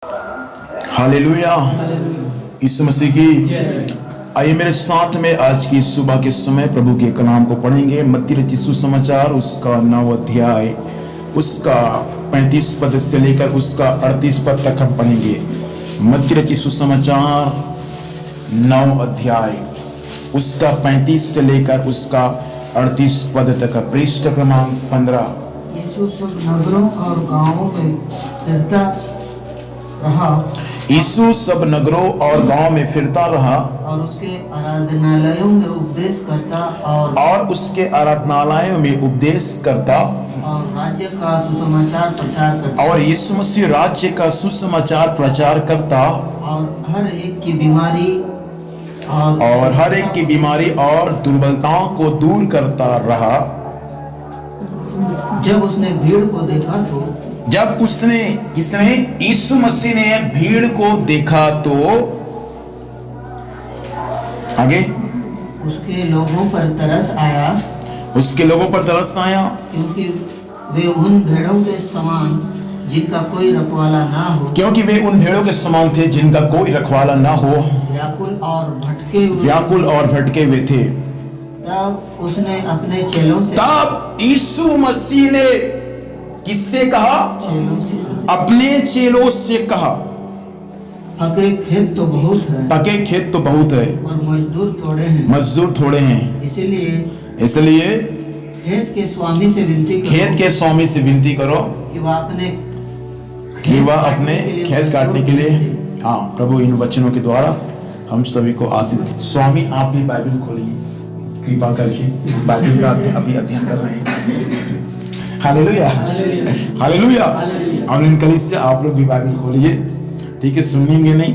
Hallelujah, यीशु मसीह की। आइए मेरे साथ में आज की सुबह के समय प्रभु के कलाम को पढ़ेंगे। मत्ती रचित सुसमाचार उसका 9 अध्याय उसका 35 पद से लेकर उसका 38 पद तक हम पढ़ेंगे। मत्ती रचित सुसमाचार 9 अध्याय उसका 35 से लेकर उसका 38 पद तक। पृष्ठ क्रमांक 15। यीशु सब नगरों और गांवों में फिरता रहा। यीशु सब नगरों और गांव में फिरता रहा और उसके आराधनालयों में उपदेश करता और उसके आराधनालयों में उपदेश करता और राज्य का सुसमाचार प्रचार करता और यीशु मसीह राज्य का सुसमाचार प्रचार करता और हर एक की बीमारी और हर एक की बीमारी और दुर्बलताओं को दूर करता रहा। जब उसने भीड़ को देखा तो जब उसने किसने यीशु मसीह ने भीड़ को देखा तो आगे उसके लोगों पर तरस आया, उसके लोगों पर तरस आया क्योंकि वे उन भेड़ों के समान जिनका कोई रखवाला ना हो, क्योंकि वे उन भेड़ों के समान थे जिनका कोई रखवाला ना हो, व्याकुल और भटके हुए थे। तब उसने अपने चेलों से तब यीशु मसीह ने किससे कहा? अपने चेलों से कहा, पके खेत तो बहुत है, पके खेत तो बहुत है और मजदूर थोड़े हैं। इसलिए खेत के स्वामी से विनती करो कि वह अपने खेत काटने के लिए। हाँ, प्रभु इन वचनों के द्वारा हम सभी को आशीष। स्वामी आप भी बाइबल खोलिए कृपा करके, बाइबल का अभी अध्ययन कर रहे हैं। Hallelujah, hallelujah. और इन कलीसिया आप लोग भी बाइबल खोलिए, ठीक है? सुनेंगे नहीं,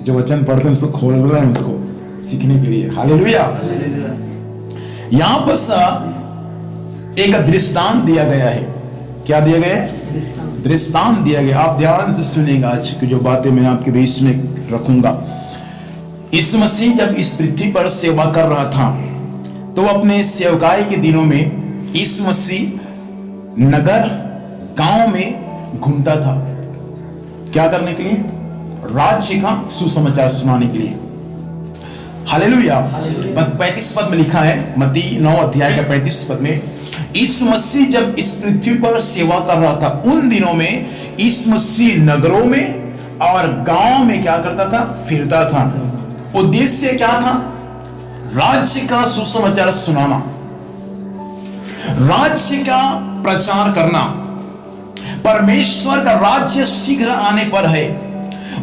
जो वचन पढ़ते हैं उसको खोल रहे हैं, उसको सीखने के लिए। हालेलुया। यहाँ पर एक दृष्टांत दिया गया है। क्या दिया गया है? दृष्टांत दिया गया। आप ध्यान से सुनिएगा, आज की जो बातें मैं आपके बीच में रखूंगा। यीशु मसीह जब इस पृथ्वी पर सेवा कर रहा था तो अपने सेवकाई के दिनों में यीशु मसीह नगर गांव में घूमता था। क्या करने के लिए? राज्य का सुसमाचार सुनाने के लिए। हालेलुया। 35 पद में लिखा है, मत्ती 9 अध्याय का 35 पद में, यीशु मसीह जब इस पृथ्वी पर सेवा कर रहा था उन दिनों में यीशु मसीह नगरों में और गांव में क्या करता था? फिरता था। उद्देश्य क्या था? राज्य का सुसमाचार सुनाना, राज्य का प्रचार करना। परमेश्वर का राज्य शीघ्र आने पर है,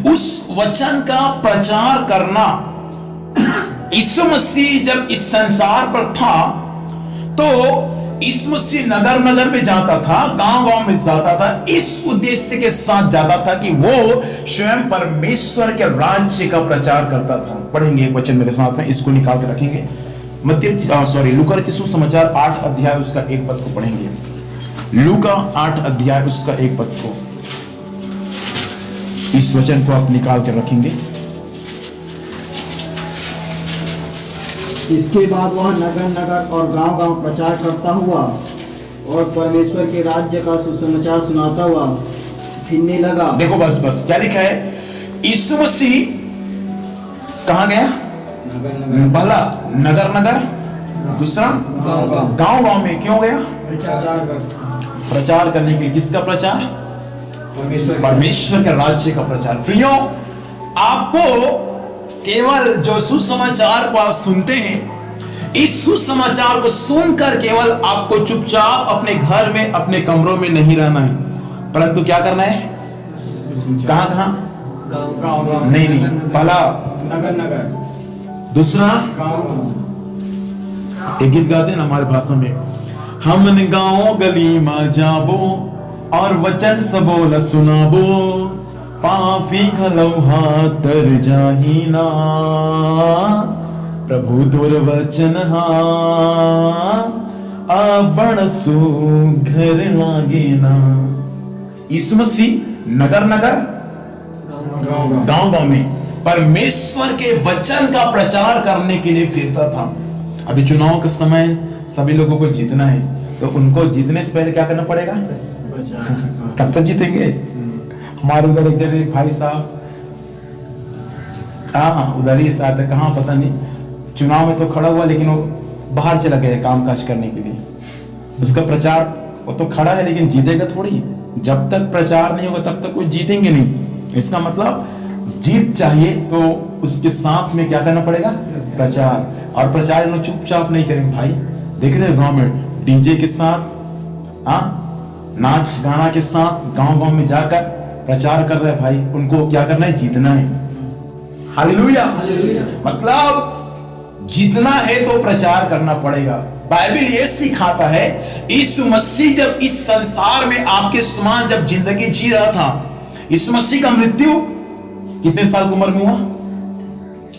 उस वचन का प्रचार करना। यीशु मसीह जब इस संसार पर था तो यीशु मसीह नगर नगर में जाता था, गांव गांव में जाता था, इस उद्देश्य के साथ जाता था कि वो स्वयं परमेश्वर के राज्य का प्रचार करता था। पढ़ेंगे एक वचन मेरे साथ में, इसको निकाल के रखेंगे। लूका के सुसमाचार 8 अध्याय उसका 1 पद को पढ़ेंगे। लूका 8 अध्याय उसका 1 पद को, इस वचन को आप निकाल के रखेंगे। इसके बाद वह नगर नगर और गांव गांव प्रचार करता हुआ और परमेश्वर के राज्य का सुसमाचार सुनाता हुआ फिरने लगा। देखो बस क्या लिखा है? यीशु मसीह कहाँ गया? पहला नगर नगर, दूसरा गांव गांव में। क्यों गया? प्रचार करने के लिए। किसका प्रचार? परमेश्वर के राज्य का प्रचार। प्रियो, आपको केवल जो सुसमाचार को आप सुनते हैं, इस सुसमाचार को सुनकर केवल आपको चुपचाप अपने घर में अपने कमरों में नहीं रहना है, परंतु क्या करना है? कहां कहां? नहीं, पहला नगर नगर, दूसरा एक गीत गाते हैं ना हमारे भाषा में, हमन गांव गली में जाबो और वचन सबोला सुनाबो, पापी खलौहा तर जाहिना, प्रभु तोर वचन बड़ सुघर लागेना। यीशु मसीह नगर नगर गांव गांव में परमेश्वर के वचन का प्रचार करने के लिए फिरता था। अभी चुनाव के समय सभी लोगों को जीतना है, तो उनको जीतने से पहले क्या करना पड़ेगा? तब तो जीतेंगे। हमारे उधर एक जने भाई साहब, हाँ उधर ही शायद है, कहाँ पता नहीं, चुनाव में तो खड़ा हुआ लेकिन वो बाहर चला गया काम काज करने के लिए। उसका प्रचार, वो तो खड़ा है लेकिन जीतेगा थोड़ी, जब तक प्रचार नहीं होगा तब तक कोई जीतेंगे नहीं। इसका मतलब जीत चाहिए तो उसके साथ में क्या करना पड़ेगा, प्रचार। और प्रचार इन्होंने चुपचाप नहीं करेंगे भाई, देख रहे हो गाँव में डीजे के साथ, हाँ नाच गाना के साथ गांव गांव में जाकर प्रचार कर रहे हैं भाई, उनको क्या करना है, जीतना है। हालेलुया। मतलब जीतना है तो प्रचार करना पड़ेगा। बाइबल ये सिखाता है, यीशु मसीह जब इस संसार में आपके समान जब जिंदगी जी रहा था, यीशु मसीह का मृत्यु कितने साल की उम्र में हुआ,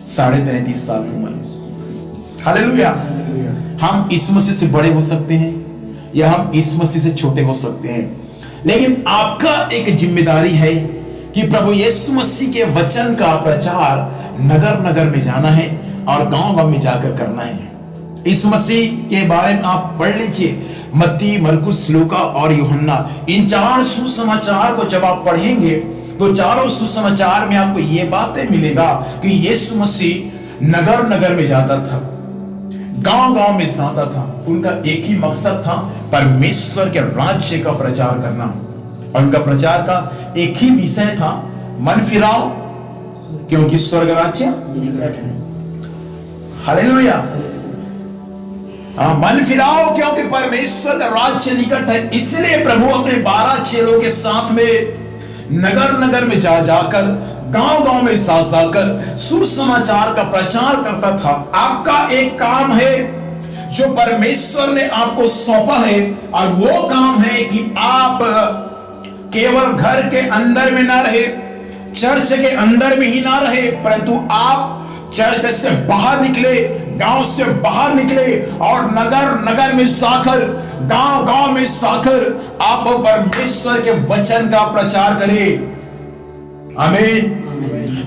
33.5 साल की उम्र में। हालेलुया। हम यीशु मसीह से बड़े हो सकते हैं या हम यीशु मसीह से छोटे हो सकते हैं, लेकिन आपका एक जिम्मेदारी है कि प्रभु यीशु मसीह के वचन का प्रचार नगर नगर में जाना है और गांव गांव में जाकर करना है। यीशु मसीह के बारे में आप पढ़ लीजिए, मत्ती, मरकुस, लूका और यूहन्ना, इन 4 सुसमाचार को जब आप पढ़ेंगे तो चारों सुसमाचार में आपको ये बातें मिलेगा कि यीशु मसीह नगर नगर में जाता था, गांव गांव में जाता था। उनका एक ही मकसद था, परमेश्वर के राज्य का प्रचार करना। और उनका प्रचार का एक ही विषय था, मन फिराओ क्योंकि स्वर्ग राज्य निकट है। हालेलुया। मन फिराओ क्योंकि परमेश्वर का राज्य निकट है। इसलिए प्रभु अपने 12 चेलों के साथ में नगर नगर में जाकर, गांव गांव में जाकर सुसमाचार का प्रचार करता था। आपका एक काम है जो परमेश्वर ने आपको सौंपा है, और वो काम है कि आप केवल घर के अंदर में ना रहे, चर्च के अंदर में ही ना रहे, परंतु आप चर्च से बाहर निकले, गांव से बाहर निकले और नगर नगर में जाकर, गांव गांव में जाकर आप परमेश्वर के वचन का प्रचार करें। आमीन।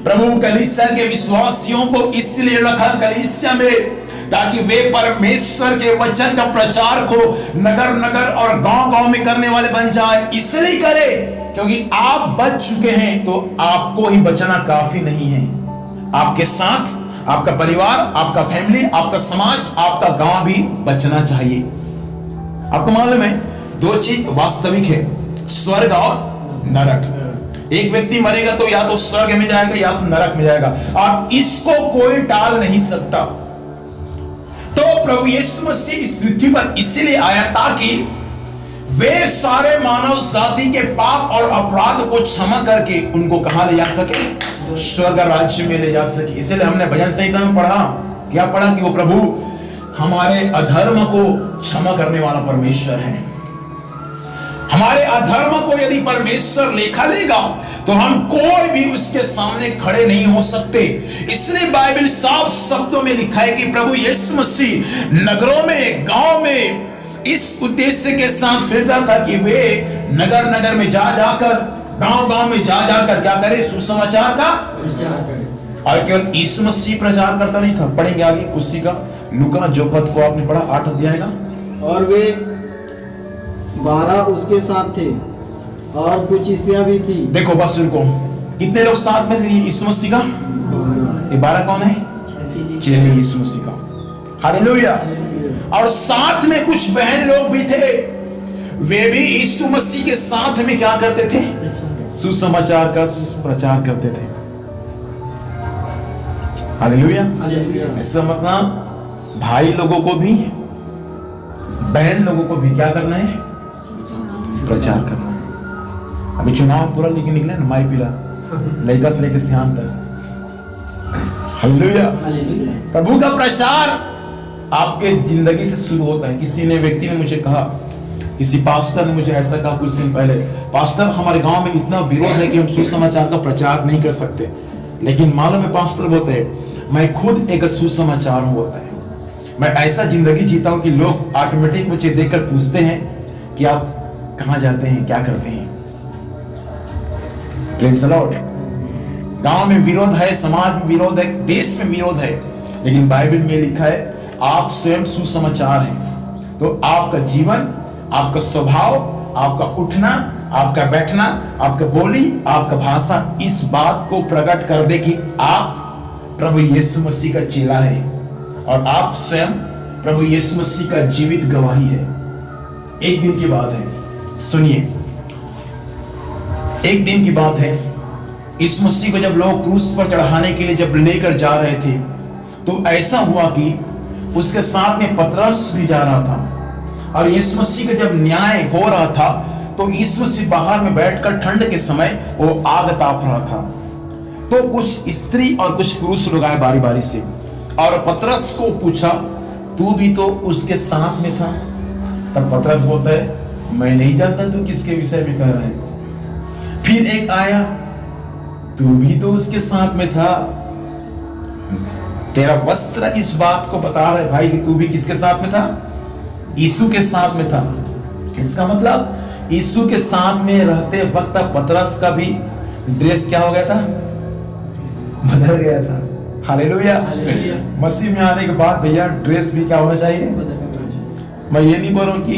प्रभु कलीसिया के विश्वासियों को इसलिए रखा कलीसिया में, ताकि वे परमेश्वर के वचन का प्रचार को नगर नगर और गांव गांव में करने वाले बन जाए। इसलिए करे क्योंकि आप बच चुके हैं, तो आपको ही बचना काफी नहीं है। आपके साथ आपका परिवार, आपका फैमिली, आपका समाज, आपका गांव भी बचना चाहिए। आपको मालूम है 2 चीज वास्तविक है, स्वर्ग और नरक। एक व्यक्ति मरेगा तो या तो स्वर्ग में जाएगा या तो नरक में जाएगा, और इसको कोई टाल नहीं सकता। तो प्रभु यीशु मसीह इस पृथ्वी पर इसीलिए आया ताकि वे सारे मानव जाति के पाप और अपराध को क्षमा करके उनको कहां ले जा सके, स्वर्ग राज्य में ले जा सके। इसलिए हमने भजन संहिता में पढ़ा, क्या पढ़ा कि वो प्रभु हमारे अधर्म को क्षमा करने वाला परमेश्वर है। हमारे अधर्म को यदि परमेश्वर लेखा लेगा तो हम कोई भी उसके सामने खड़े नहीं हो सकते। इसलिए बाइबल साफ शब्दों में लिखा है कि प्रभु यीशु मसीह नगरों में, गांव में इस उद्देश्य के साथ फिरता था कि वे नगर नगर में जाकर, गांव गांव में जाकर क्या करे, सुसमाचार का प्रचार करे। और केवल यीशु मसीह प्रचार करता नहीं था। पढ़ेंगे आगे उसी का, लूका जो पद को आपने पढ़ा 8 अध्याय का। और वे 12 उसके साथ थे और कुछ स्त्रियां भी थी। देखो बस उनको, कितने लोग साथ में थे यीशु मसीह का? ये 12 कौन है? चेले यीशु मसीह का। हालेलुया। और साथ में कुछ बहन लोग भी थे, वे भी यीशु मसीह के साथ में क्या करते थे? सुसमाचार का प्रचार करते थे। हालेलुया। ऐसा मतलब भाई लोगों को भी, बहन लोगों को भी क्या करना है? प्रचार करना है। अभी चुनाव पूरा लेके निकले ना, माई पीला लड़का से लेकर सियान तक। हालेलुया। प्रभु का प्रचार आपके जिंदगी से शुरू होता है। किसी ने, व्यक्ति ने मुझे कहा, किसी पास्टर ने मुझे ऐसा कहा कुछ दिन पहले, पास्टर हमारे गांव में इतना विरोध है कि हम सुसमाचार का प्रचार नहीं कर सकते। लेकिन मालूम है पास्टर बोलते हैं, मैं खुद एक सुसमाचार हूं, बोलता है। मैं ऐसा जिंदगी जीता हूं कि लोग ऑटोमेटिक मुझे देखकर पूछते हैं कि आप कहां जाते हैं, क्या करते हैं। Praise the Lord. गांव में विरोध है, समाज में विरोध है, देश में विरोध है, लेकिन बाइबल में लिखा है आप स्वयं सुसमाचार हैं। तो आपका जीवन, आपका स्वभाव, आपका उठना, आपका बैठना, आपका बोली, आपका भाषा इस बात को प्रकट कर दे कि आप प्रभु यीशु मसीह का चेला है और आप स्वयं प्रभु यीशु मसीह का जीवित गवाही है। एक दिन की बात है, सुनिए, एक दिन की बात है। यीशु मसीह को जब लोग क्रूस पर चढ़ाने के लिए जब लेकर जा रहे थे, तो ऐसा हुआ कि उसके साथ में पतरस भी जा रहा था। और यीशु मसीह का जब न्याय हो रहा था, तो यीशु मसीह बाहर में बैठकर ठंड के समय वो आग ताप रहा था। तो कुछ स्त्री और कुछ पुरुष लोग आए बारी बारी से और पतरस को पूछा, तू भी तो उसके साथ में था? तब पतरस बोलता है, मैं नहीं जानता तू किसके विषय में कह रहा है। फिर एक आया, तू भी तो उसके साथ में था। तेरा वस्त्र इस बात को बता रहा है भाई कि तू भी किसके साथ में था? यीशु के साथ में था। इसका मतलब यीशु के साथ में रहते वक्त पतरस का भी ड्रेस क्या हो गया था? बदल गया था। हालेलुया। मसीह में आने के बाद भैया ड्रेस भी क्या होना चाहिए? मैं ये नहीं बोल रहा हूँ कि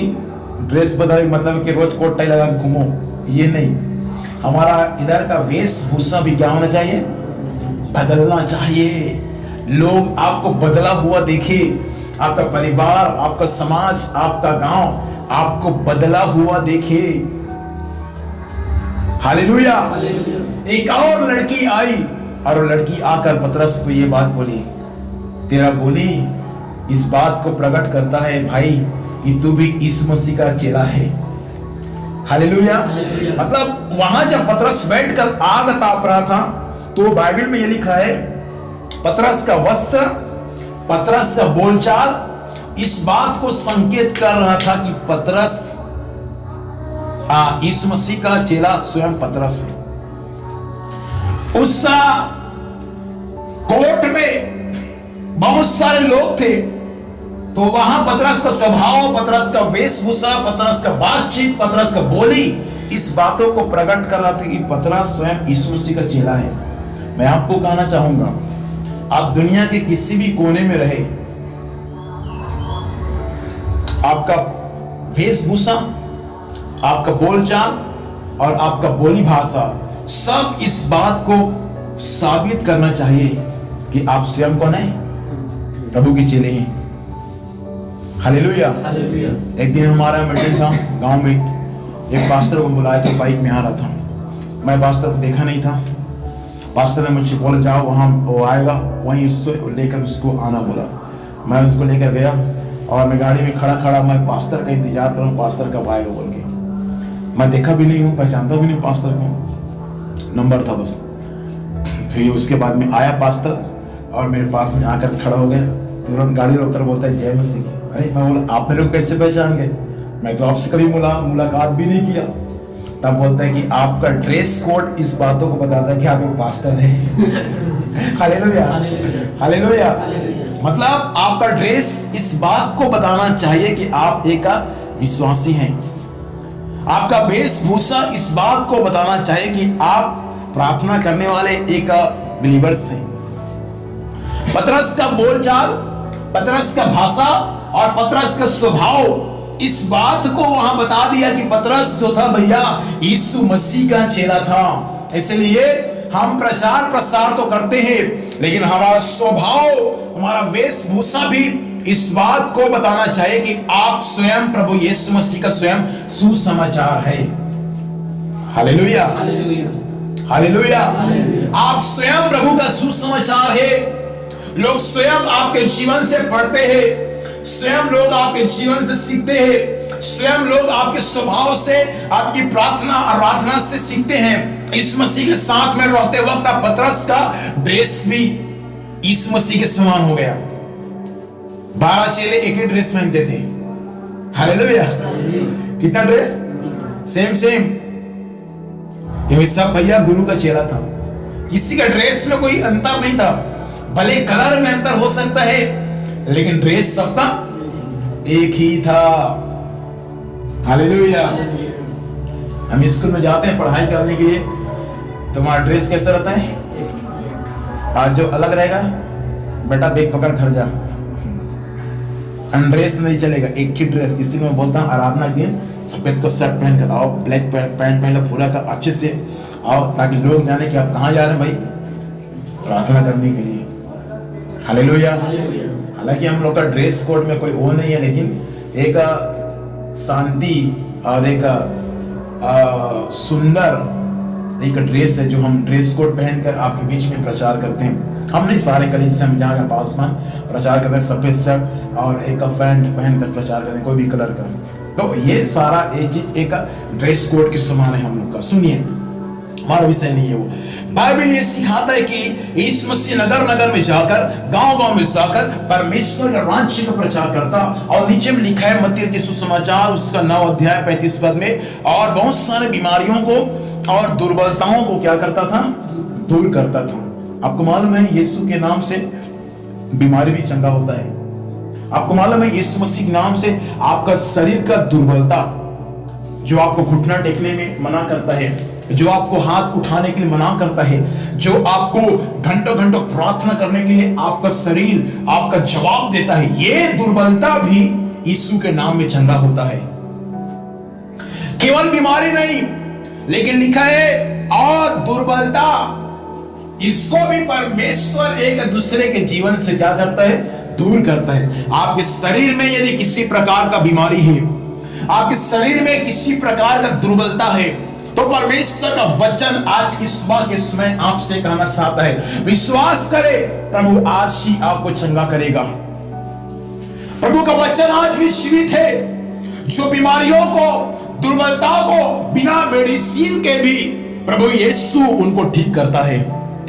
ड्रेस बदल मतलब कि रोज कोट टाई लगा के घूमो, ये नहीं। हमारा इधर का वेशभूषा भी क्या होना चाहिए? बदलना चाहिए। लोग आपको बदला हुआ देखे, आपका परिवार, आपका समाज, आपका गांव आपको बदला हुआ देखे। हालेलुया। एक और लड़की आई और वो लड़की आकर पतरस को ये बात बोली, तेरा बोली इस बात को प्रकट करता है भाई कि तू भी यीशु मसीह का चेला है। हालेलुया। मतलब वहां जब पतरस बैठकर आग ताप रहा था, तो बाइबल में ये लिखा है, पतरस का वस्त्र, पतरस का बोलचाल इस बात को संकेत कर रहा था कि पतरस यीशु मसीह का चेला स्वयं पतरस है। उस कोर्ट में बहुत सारे लोग थे, तो वहां पतरस का स्वभाव, पतरस का वेशभूषा, पतरस का बातचीत, पतरस का बोली इस बातों को प्रकट कर रहा था कि पतरस स्वयं यीशु मसीह का चेला है। मैं आपको कहना चाहूंगा, आप दुनिया के किसी भी कोने में रहे, आपका वेशभूषा, आपका बोलचाल और आपका बोली भाषा सब इस बात को साबित करना चाहिए कि आप स्वयं कौन है? प्रभु के चेले हैं। हालेलुया। एक दिन हमारा मीटिंग था गांव में, एक पास्टर को बुलाया था, बाइक में आ रहा था। मैं पास्टर को देखा नहीं था। पास्टर ने मुझसे बोला, जाओ वहाँ वो आएगा, वहीं उसको लेकर उसको आना बोला। मैं उसको लेकर गया और मैं गाड़ी में खड़ा मैं पास्टर का इंतजार कर रहा हूँ, पास्टर कब आएगा बोल के। मैं देखा भी नहीं हूँ, पहचानता भी नहीं पास्टर को, नंबर था बस। फिर उसके बाद में आया पास्टर और मेरे पास में आकर खड़ा हो गया, तुरंत गाड़ी रोककर बोलता है, जय मसीह। अरे मैं बोला, आप मेरे को कैसे पहचान गए? मैं तो आपसे कभी मुलाकात भी नहीं किया। तब बोलता है कि आपका ड्रेस कोड इस बातों को बताता है कि आप एक पास्टर हैं। Hallelujah, hallelujah. मतलब आपका ड्रेस इस बात को बताना चाहिए कि आप एक विश्वासी हैं। आपका वेशभूषा इस बात को बताना चाहिए कि आप प्रार्थना करने वाले एक बिलीवर्स हैं। पतरस का बोलचाल, पतरस का भाषा और पतरस का स्वभाव इस बात को वहां बता दिया कि पतरस जो था भैया यीशु मसीह का चेला था। इसलिए हम प्रचार प्रसार तो करते हैं, लेकिन हमारा स्वभाव, हमारा वेशभूषा भी इस बात को बताना चाहिए कि आप स्वयं प्रभु यीशु मसीह का स्वयं सुसमाचार है। Hallelujah, hallelujah. आप स्वयं प्रभु का सुसमाचार है। लोग स्वयं आपके जीवन से पढ़ते हैं, स्वयं लोग आपके जीवन से सीखते हैं, स्वयं लोग आपके स्वभाव से, आपकी प्रार्थना आराधना से सीखते हैं। यीशु मसीह के साथ में रहते वक्त पतरस का ड्रेस भी यीशु मसीह के समान हो गया। 12 चेले एक ही ड्रेस पहनते थे। हालेलुया। कितना ड्रेस? सेम। क्योंकि सब भैया गुरु का चेला था। किसी का ड्रेस में कोई अंतर नहीं था, भले कलर में अंतर हो सकता है, लेकिन ड्रेस सबका एक ही था। हालेलुया। हम स्कूल में जाते हैं पढ़ाई करने के लिए, तुम्हारा ड्रेस कैसा रहता है? आज जो अलग रहेगा, बेटा बैग पकड़ घर जा। अनड्रेस नहीं चलेगा, एक ही ड्रेस। इसी में बोलता हूँ आराधना के दिन सफेद का शर्ट पहन कर आओ, ब्लैक पैंट पहन लो, पूरा का अच्छे से आओ, ताकि लोग जाने कि आप कहाँ जा रहे हैं भाई, प्रार्थना करने के लिए। हालेलुया। हालांकि हम लोग का ड्रेस कोड में कोई वो नहीं है, लेकिन एक शांति और एक सुंदर एक ड्रेस है जो हम ड्रेस कोड पहनकर आपके बीच में प्रचार करते हैं। हम नहीं, सारे कलीसिया से हम जहाँ पासवान प्रचार करते हैं, सफेद शर्ट और एक पैंट पहनकर प्रचार करते हैं, कोई भी कलर का। तो ये सारा ये चीज एक ड्रेस कोड के समान है हम लोग का। सुनिए, हमारा विषय नहीं है वो। बाइबल ये सिखाता है कि यीशु मसीह नगर नगर में जाकर, गांव गांव में जाकर परमेश्वर का राज्य का प्रचार करता। और नीचे में लिखा है मत्ती रचित सुसमाचार उसका 9 अध्याय 35 पद में, और बहुत सारे बीमारियों को और दुर्बलताओं को क्या करता था, दूर करता था। आपको मालूम है यीशु के नाम से बीमारी भी चंगा होता है। आपको मालूम है यीशु मसीह के नाम से आपका शरीर का दुर्बलता, जो आपको घुटना टेकने में मना करता है, जो आपको हाथ उठाने के लिए मना करता है, जो आपको घंटों घंटों प्रार्थना करने के लिए आपका शरीर आपका जवाब देता है, ये दुर्बलता भी यीशु के नाम में चंगा होता है। केवल बीमारी नहीं, लेकिन लिखा है और दुर्बलता, इसको भी परमेश्वर एक दूसरे के जीवन से क्या करता है, दूर करता है। आपके शरीर में यदि किसी प्रकार का बीमारी है, आपके शरीर में किसी प्रकार का दुर्बलता है, तो परमेश्वर का वचन आज की सुबह के समय आपसे कहना चाहता है, विश्वास करे, प्रभु आज ही आपको चंगा करेगा। प्रभु का वचन आज भी जीवित है, जो बीमारियों को, दुर्बलता को बिना मेडिसिन के भी प्रभु यीशु उनको ठीक करता है।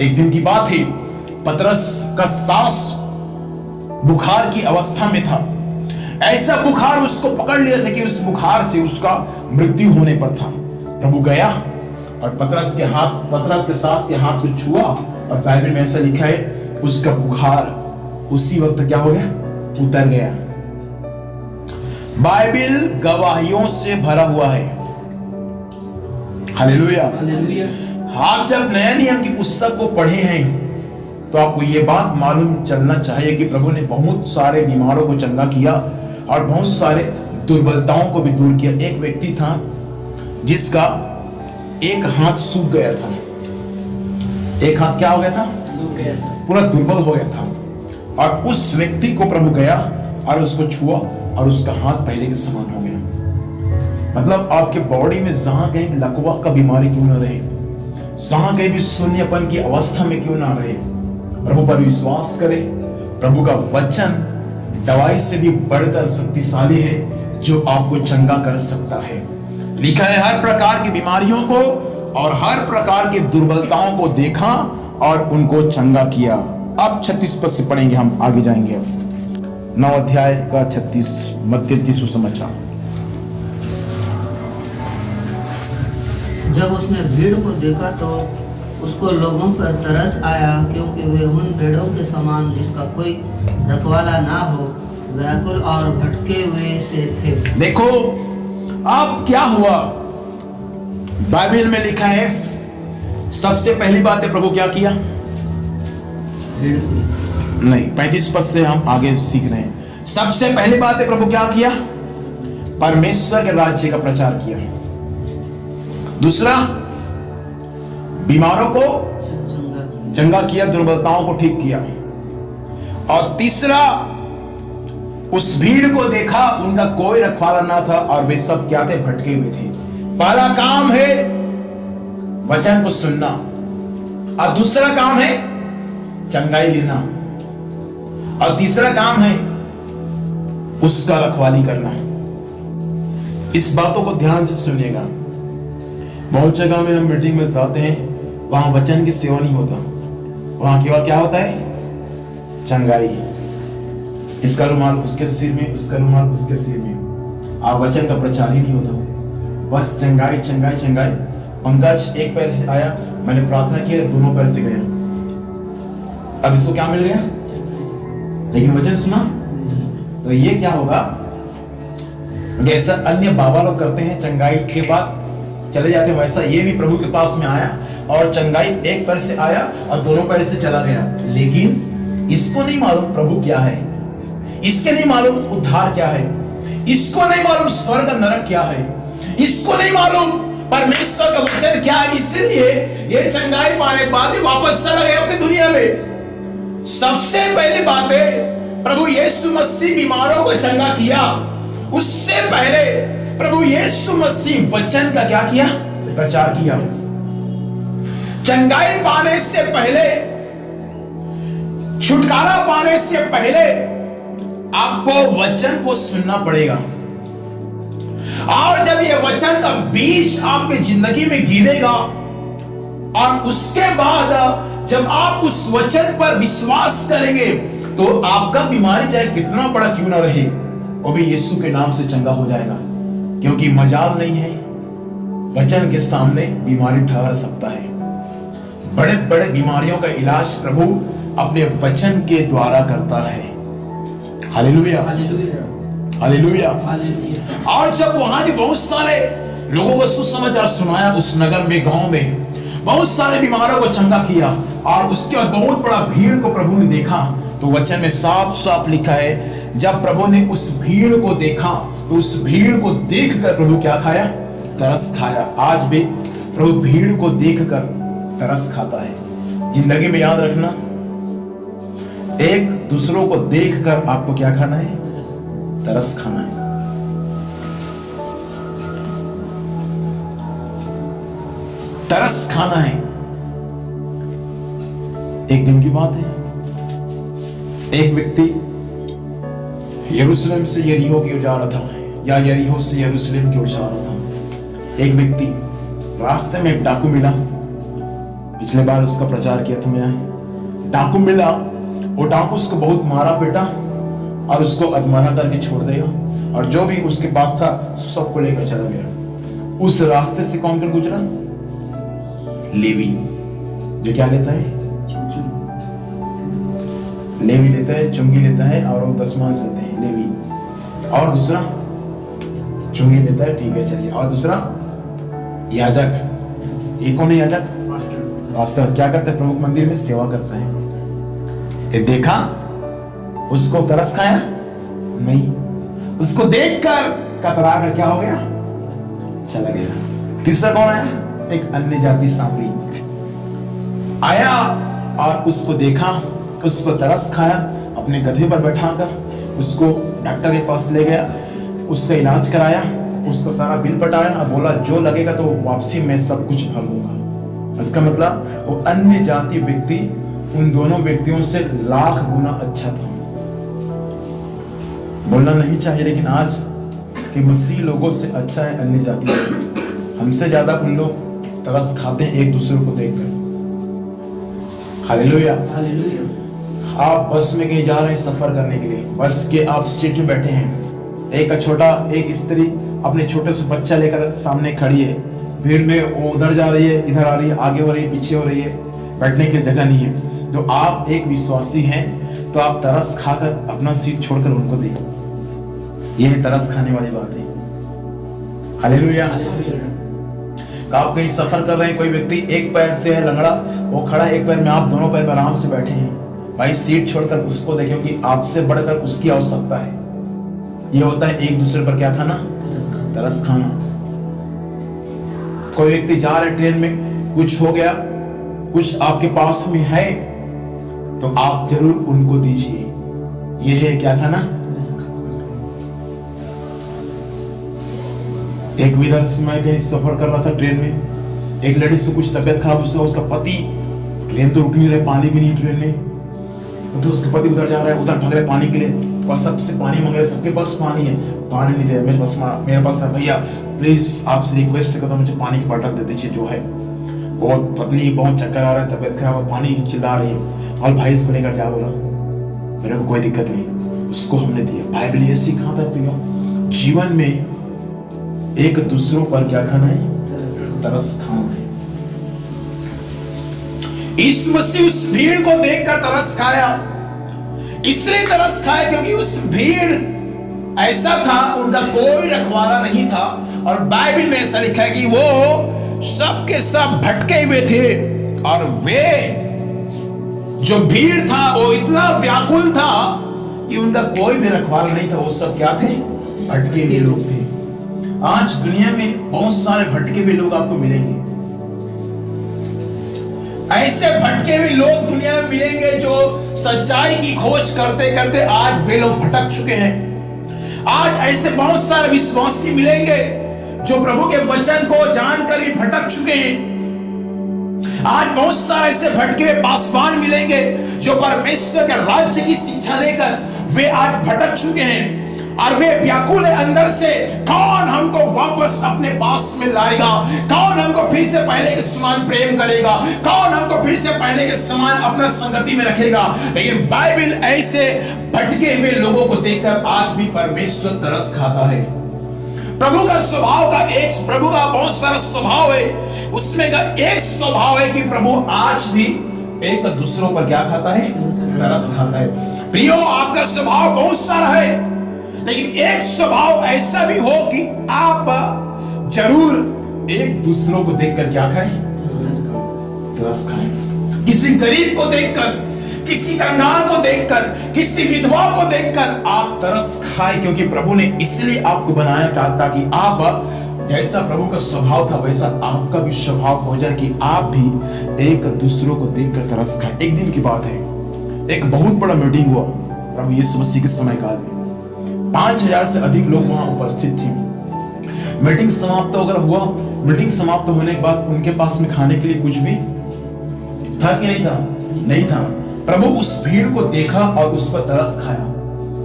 एक दिन की बात है, पतरस का सास बुखार की अवस्था में था। ऐसा बुखार उसको पकड़ लिया था कि उस बुखार से उसका मृत्यु होने पर था। प्रभु गया और पतरस के सास के हाथ को छुआ, और बाइबल में ऐसा लिखा है उसका बुखार उसी वक्त क्या हो गया, उतर गया। बाइबल गवाहियों से भरा हुआ है। हालेलुया। आप जब नया नियम की पुस्तक को पढ़े हैं तो आपको ये बात मालूम चलना चाहिए कि प्रभु ने बहुत सारे बीमारों को चंगा किया और बहुत सारे दुर्बलताओं को भी दूर किया। एक व्यक्ति था जिसका एक हाथ सूख गया था। एक हाथ क्या हो गया था, सूख गया था, पूरा दुर्बल हो गया था। और उस व्यक्ति को प्रभु गया और उसको छुआ और उसका हाथ पहले के समान हो गया। मतलब आपके बॉडी में जहां कहीं लकवा का बीमारी क्यों ना रहे, जहां कहीं भी शून्यपन की अवस्था में क्यों ना रहे, प्रभु पर विश्वास करे। प्रभु का वचन दवाई से भी बढ़कर शक्तिशाली है, जो आपको चंगा कर सकता है। लिखा है हर प्रकार की बीमारियों को और हर प्रकार की दुर्बलताओं को देखा और उनको चंगा किया। अब 36 पद से पढ़ेंगे, हम आगे जाएंगे। 9 अध्याय का 36 मत्ती रचित सुसमाचार। जब उसने भीड़ को देखा तो उसको लोगों पर तरस आया, क्योंकि वे उन भेड़ों के समान जिसका कोई रखवाला ना हो, व्याकुल और भटके हुए से थे। देखो अब क्या हुआ, बाइबल में लिखा है सबसे पहली बात है प्रभु क्या किया, भीड़ को नहीं 35 पद से हम आगे सीख रहे हैं। सबसे पहली बात है प्रभु क्या किया, परमेश्वर के राज्य का प्रचार किया। दूसरा, बीमारों को चंगा किया, दुर्बलताओं को ठीक किया। और तीसरा, उस भीड़ को देखा, उनका कोई रखवाला ना था और वे सब क्या थे, भटके हुए थे। पहला काम है वचन को सुनना और दूसरा काम है चंगाई लेना और तीसरा काम है उसका रखवाली करना। इस बातों को ध्यान से सुनिएगा। बहुत जगह में हम मीटिंग में जाते हैं, वहां वचन की सेवा नहीं होता, वहां केवल क्या होता है, चंगाई। इसका रुमाल उसके सिर में, उसका रुमाल उसके सिर में, आप वचन का प्रचार ही नहीं होता, बस चंगाई चंगाई चंगाई। पंकज एक पैर से आया, मैंने प्रार्थना किया, दोनों पैर से गया, अब इसको क्या मिल गया, लेकिन वचन सुना। तो ये क्या होगा, जैसा अन्य बाबा लोग करते हैं, चंगाई के बाद चले जाते हैं, वैसा ये भी प्रभु के पास में आया और चंगाई एक पैर से आया और दोनों पैर से चला गया। लेकिन इसको नहीं मालूम प्रभु क्या है, इसके नहीं मालूम उद्धार क्या है, इसको नहीं मालूम स्वर्ग नरक क्या है, इसको नहीं मालूम परमेश्वर का वचन क्या है। इसलिए ये चंगाई पाने के बाद वापस चला गया अपनी दुनिया में। सबसे पहली बात है, प्रभु यीशु मसीह बीमारों को चंगा किया। उससे पहले प्रभु यीशु मसीह वचन का क्या किया? प्रचार किया। चंगाई पाने से पहले, छुटकारा पाने से पहले आपको वचन को सुनना पड़ेगा। और जब ये वचन का बीज आपकी जिंदगी में गिरेगा और उसके बाद जब आप उस वचन पर विश्वास करेंगे तो आपका बीमारी चाहे कितना बड़ा क्यों ना रहे वो भी यीशु के नाम से चंगा हो जाएगा। क्योंकि मजाल नहीं है, वचन के सामने बीमारी ठहर सकता है। बड़े बड़े बीमारियों का इलाज प्रभु अपने वचन के द्वारा करता है। Hallelujah, hallelujah. और जब वहां के बहुत सारे लोगों को सुसमाचार सुनाया, उस नगर में, गांव में बहुत सारे बीमारों को चंगा किया और उसके बाद बहुत बड़ा भीड़ को प्रभु ने देखा, तो वचन में साफ साफ लिखा है, जब प्रभु ने उस भीड़ को देखा तो उस भीड़ को देखकर प्रभु क्या खाया? तरस खाया। आज भी प्रभु भीड़ को देखकर तरस खाता है। जिंदगी में याद रखना, एक दूसरों को देखकर आपको क्या खाना है? तरस खाना है। तरस खाना है। एक दिन की बात है, एक व्यक्ति यरूशलेम से यरीहो की ओर जा रहा था या यरीहो से यरूशलेम की ओर जा रहा था। एक व्यक्ति रास्ते में एक डाकू मिला। पिछले बार उसका प्रचार किया था मैं। डाकू मिला, वो डाकू उसको बहुत मारा पीटा और उसको अधमरा करके छोड़ दिया और जो भी उसके पास था सबको लेकर चला गया। उस रास्ते से कौन कौन गुजरा? लेवी, जो क्या लेता है? लेवी लेता है, चुंगी लेता है और वो दशमांश लेते हैं लेवी। और दूसरा चुंगी लेता है, ठीक है चलिए। और दूसरा याजक। ये कौन है याजक? पास्टर। क्या करते हैं? प्रभु मंदिर में सेवा करते हैं। ये देखा, उसको तरस खाया नहीं, उसको देखकर कतरा कर क्या हो गया? चला गया। तीसरा कौन आया? एक अन्य जाति सामरी आया और उसको देखा, उसको तरस खाया, अपने गधे पर बैठाकर उसको डॉक्टर के पास ले गया, उसका इलाज कराया, उसको सारा बिल पटाया और बोला जो लगेगा तो वापसी में सब कुछ भर दूंगा। इसका मतलब वो अन्य जाति व्यक्ति उन दोनों व्यक्तियों से लाख गुना अच्छा था। बोलना नहीं चाहिए, लेकिन आज के मसीह लोगों से अच्छा है अन्य जाति। हमसे ज्यादा उन लोग तरस खाते हैं एक दूसरे को देखकर। Hallelujah, hallelujah. आप बस में कहीं जा रहे हैं सफर करने के लिए, बस के आप सीट में बैठे हैं, एक स्त्री अपने छोटे से बच्चा लेकर सामने खड़ी है, भीड़ में वो उधर जा रही है, इधर आ रही है, आगे हो रही है, पीछे हो रही है, बैठने की जगह नहीं है। तो आप एक विश्वासी हैं तो आप तरस खाकर अपना सीट छोड़कर उनको दें। यह है तरस खाने वाली बात है। हालेलुया। आप कहीं सफर कर रहे हैं, कोई व्यक्ति एक पैर से है लंगड़ा, वो खड़ा एक पैर में, आप दोनों पैर पर आराम से बैठे हैं, भाई सीट छोड़कर उसको देखिए कि आपसे बढ़कर उसकी आवश्यकता है। ये होता है एक दूसरे पर क्या खाना? तरस खाना। कोई व्यक्ति जा रहे ट्रेन में, कुछ हो गया, कुछ आपके पास में है तो आप जरूर उनको दीजिए। यह है क्या खाना? एक विधर से मैं कहीं सफर कर रहा था ट्रेन में, एक लड़की से कुछ तबियत खराब, उसका पति, ट्रेन तो रुक नहीं रहे, पानी भी नहीं ट्रेन में, तो उसका पति उधर जा रहा है, उधर भाग रहे पानी के लिए, और सबसे पानी मांग रहे, सबके पास पानी है, पानी नहीं दे रहे। मेरे पास भैया प्लीज आपसे रिक्वेस्ट करता हूं मुझे पानी की बॉटल दे दीजिए। जो है बहुत पत्नी बहुत चक्कर आ रहा है, तबियत खराब, पानी चिल्ला रही है, और भाई इसको लेकर जा, बोला मेरे को कोई दिक्कत नहीं, उसको हमने दिया। बाइबल ये सिखाता है प्रियो, जीवन में एक दूसरों पर क्या खाना है? तरस खाना है। इस मसीह उस भीड़ को देखकर तरस खाया, इसलिए तरस खाया क्योंकि उस भीड़ ऐसा था, उनका कोई रखवाला नहीं था, और बाइबल में ऐसा लिखा है कि वो सब के सब भटके हुए थे, और वे जो भीड़ था वो इतना व्याकुल था कि उनका कोई भी रखवाला नहीं था, वो सब क्या थे? भटके हुए लोग थे। आज दुनिया में बहुत सारे भटके हुए लोग आपको मिलेंगे। ऐसे भटके हुए लोग दुनिया में मिलेंगे जो सच्चाई की खोज करते करते आज वे लोग भटक चुके हैं। आज ऐसे बहुत सारे विश्वासी मिलेंगे जो प्रभु के वचन को जानकर भी भटक चुके हैं। आज बहुत सारे ऐसे भटके हुए पासवान मिलेंगे जो परमेश्वर के राज्य की शिक्षा लेकर वे आज भटक चुके हैं और वे व्याकुल है अंदर से, कौन हमको वापस अपने पास में लाएगा, कौन हमको फिर से पहले के समान प्रेम करेगा, कौन हमको फिर से पहले के समान अपना संगति में रखेगा। लेकिन बाइबल ऐसे भटके हुए लोगों को देखकर आज भी परमेश्वर तरस खाता है। प्रभु का स्वभाव का प्रभु का बहुत सारा स्वभाव है, उसमें का एक स्वभाव है कि प्रभु आज भी एक दूसरों पर क्या खाता है? तरस खाता है। प्रियो, आपका स्वभाव बहुत सारा है, लेकिन एक स्वभाव ऐसा भी हो कि आप जरूर एक दूसरों को देखकर क्या खाएं? तरस खाएं। किसी गरीब को देखकर, किसी कंगाल को देखकर, किसी विधवा को देखकर आप तरस खाएं, क्योंकि प्रभु ने इसलिए आपको बनाया ताकि आप जैसा प्रभु का स्वभाव था वैसा आपका भी स्वभाव हो जाए कि आप भी एक दूसरों को देखकर तरस खाएं। एक दिन की बात है, एक बहुत बड़ा मीटिंग हुआ प्रभु यीशु मसीह के समय काल में। 5000 से अधिक लोग वहां उपस्थित थे। मीटिंग समाप्त अगर हुआ, मीटिंग समाप्त होने के बाद उनके पास में खाने के लिए कुछ भी था कि नहीं था? नहीं था। प्रभु उस भीड़ को देखा और उस पर तरस खाया।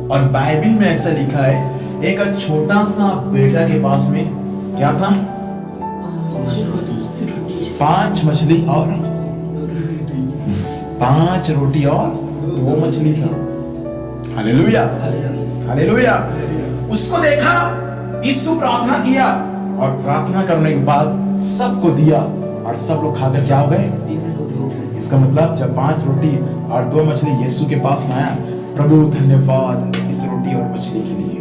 और बाइबल में ऐसा लिखा है, एक छोटा सा बेटा के पास में क्या था? 5 मछली और 5 रोटी और 2 मछली था। Hallelujah, hallelujah. उसको देखा, यीशु प्रार्थना किया और प्रार्थना करने के बाद सबको दिया और सब लोग खाकर क्या हो गए? इसका मतलब जब 5 रोटी और 2 मछली यीशु के पास में आया, प्रभु धन्यवाद इस रोटी और मछली के लिए।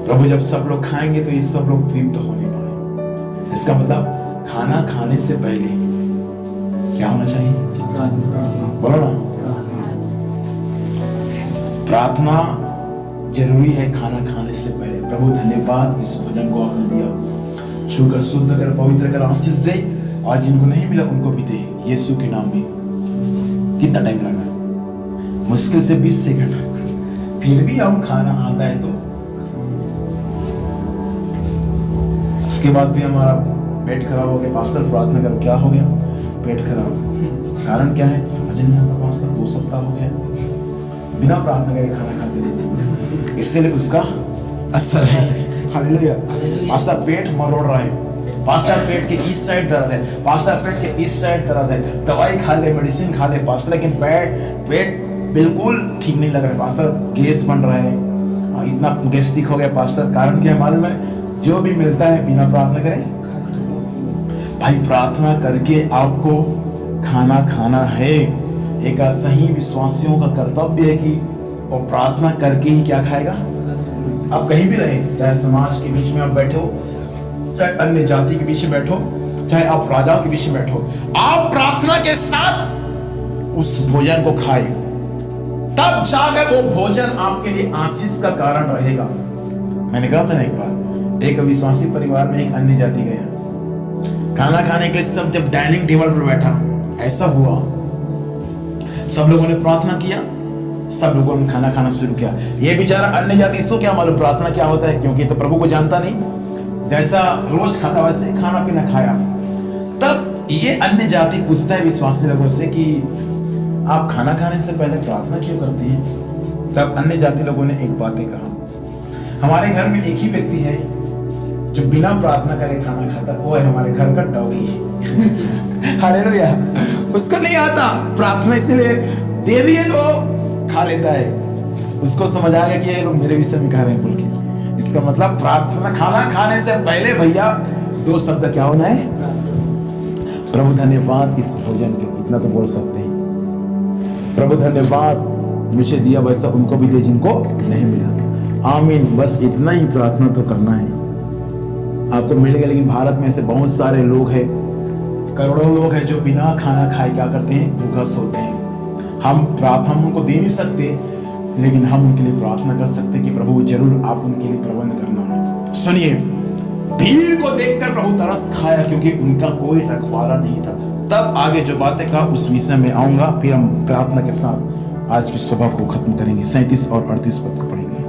प्रभु जब सब लोग खाएंगे तो ये सब लोग तृप्त होने पाए। इसका मतलब खाना खाने से पहले क्या होना चाहिए? बोलो ना, प्रार्थना जरूरी है खाना खाने से पहले। प्रभु धन्यवाद इस भोजन को आपने दिया, छूकर शुद्ध कर पवित्र कर आशीष दे, और जिनको नहीं मिला उनको भी दे यीशु के नाम में। कितना टाइम लगा? मुश्किल से 20 सेकंड। फिर भी हम खाना आता है तो उसके बाद भी हमारा पेट खराब हो गया। पास्टर प्रार्थना करो, क्या हो गया? पेट खराब। कारण क्या है? समझ नहीं आता। पास्टर 2 सप्ताह हो गया बिना प्रार्थना करे खाना खाते, इसलिए उसका असर है। हालेलुया। पास्टर पेट मरोड़ रहा है, पास्टर पेट के इस साइड दर्द है, पास्टर पेट के इस साइड दर्द है, दवाई खा ले, मेडिसिन खा ले पास्टर, लेकिन पेट बिल्कुल ठीक नहीं लग रहा है पास्टर, गैस बन रहा है, इतना गैस्ट्रिक हो गया पास्टर। कारण क्या है मालूम है? जो भी मिलता है बिना प्रार्थना करें। भाई प्रार्थना करके आपको खाना खाना है। एक सही विश्वासियों का कर्तव्य है कि वो प्रार्थना करके ही क्या खाएगा। आप कहीं भी रहे, चाहे समाज के बीच में आप बैठो, चाहे अन्य जाति के बीच में बैठो, चाहे आप राजाओं के बीच में बैठो, आप प्रार्थना के साथ उस भोजन को खाए, तब जाकर वो भोजन आपके लिए आशीष का कारण रहेगा। मैंने कहा था ना, एक बार एक विश्वासी परिवार में एक अन्य जाति गया खाना खाने के लिए। सब जब डाइनिंग टेबल पर बैठा, ऐसा हुआ सब लोगों ने प्रार्थना किया, सब लोगों ने खाना खाना शुरू किया। ये बेचारा अन्य जाति, इसको क्या मालूम प्रार्थना क्या होता है, क्योंकि तो प्रभु को जानता नहीं। जैसा रोज खाता वैसे खाना पीना खाया। तब ये अन्य जाति पूछता है विश्वासी लोगों से कि आप खाना खाने से पहले प्रार्थना क्यों करते हैं? तब अन्य जाति लोगों ने एक बात कहा, हमारे घर में एक ही व्यक्ति है जो बिना प्रार्थना करे खाना खाता, वो है हमारे घर का डॉगी। हालेलुया। उसको नहीं आता प्रार्थना, इसलिए दे दिए तो खा लेता है। उसको समझ आ गया कि ये लोग मेरे विषय में कह रहे हैं बोल के। इसका मतलब प्रार्थना, खाना खाने से पहले भैया 2 शब्द क्या होना है? प्रभु धन्यवाद इस भोजन के, इतना तो बोल सकते हैं। प्रभु धन्यवाद मुझे दिया, वैसा उनको भी दे जिनको नहीं मिला। आमीन। बस इतना ही प्रार्थना तो करना है, आपको मिल गया। लेकिन भारत में ऐसे बहुत सारे लोग हैं, करोड़ों लोग हैं जो बिना खाना खाए क्या करते हैं? भूखा सोते हैं। हम उनको दे नहीं सकते, लेकिन हम उनके लिए प्रार्थना कर सकते हैं कि प्रभु जरूर आप उनके लिए प्रबंध करना। सुनिए, भीड़ को देखकर प्रभु तरस खाया क्योंकि उनका कोई रखवाला नहीं था। तब आगे जो बातें कहा उस विषय में आऊंगा, फिर हम प्रार्थना के साथ आज की सभा को खत्म करेंगे। 37 और 38 पद को पढ़ेंगे।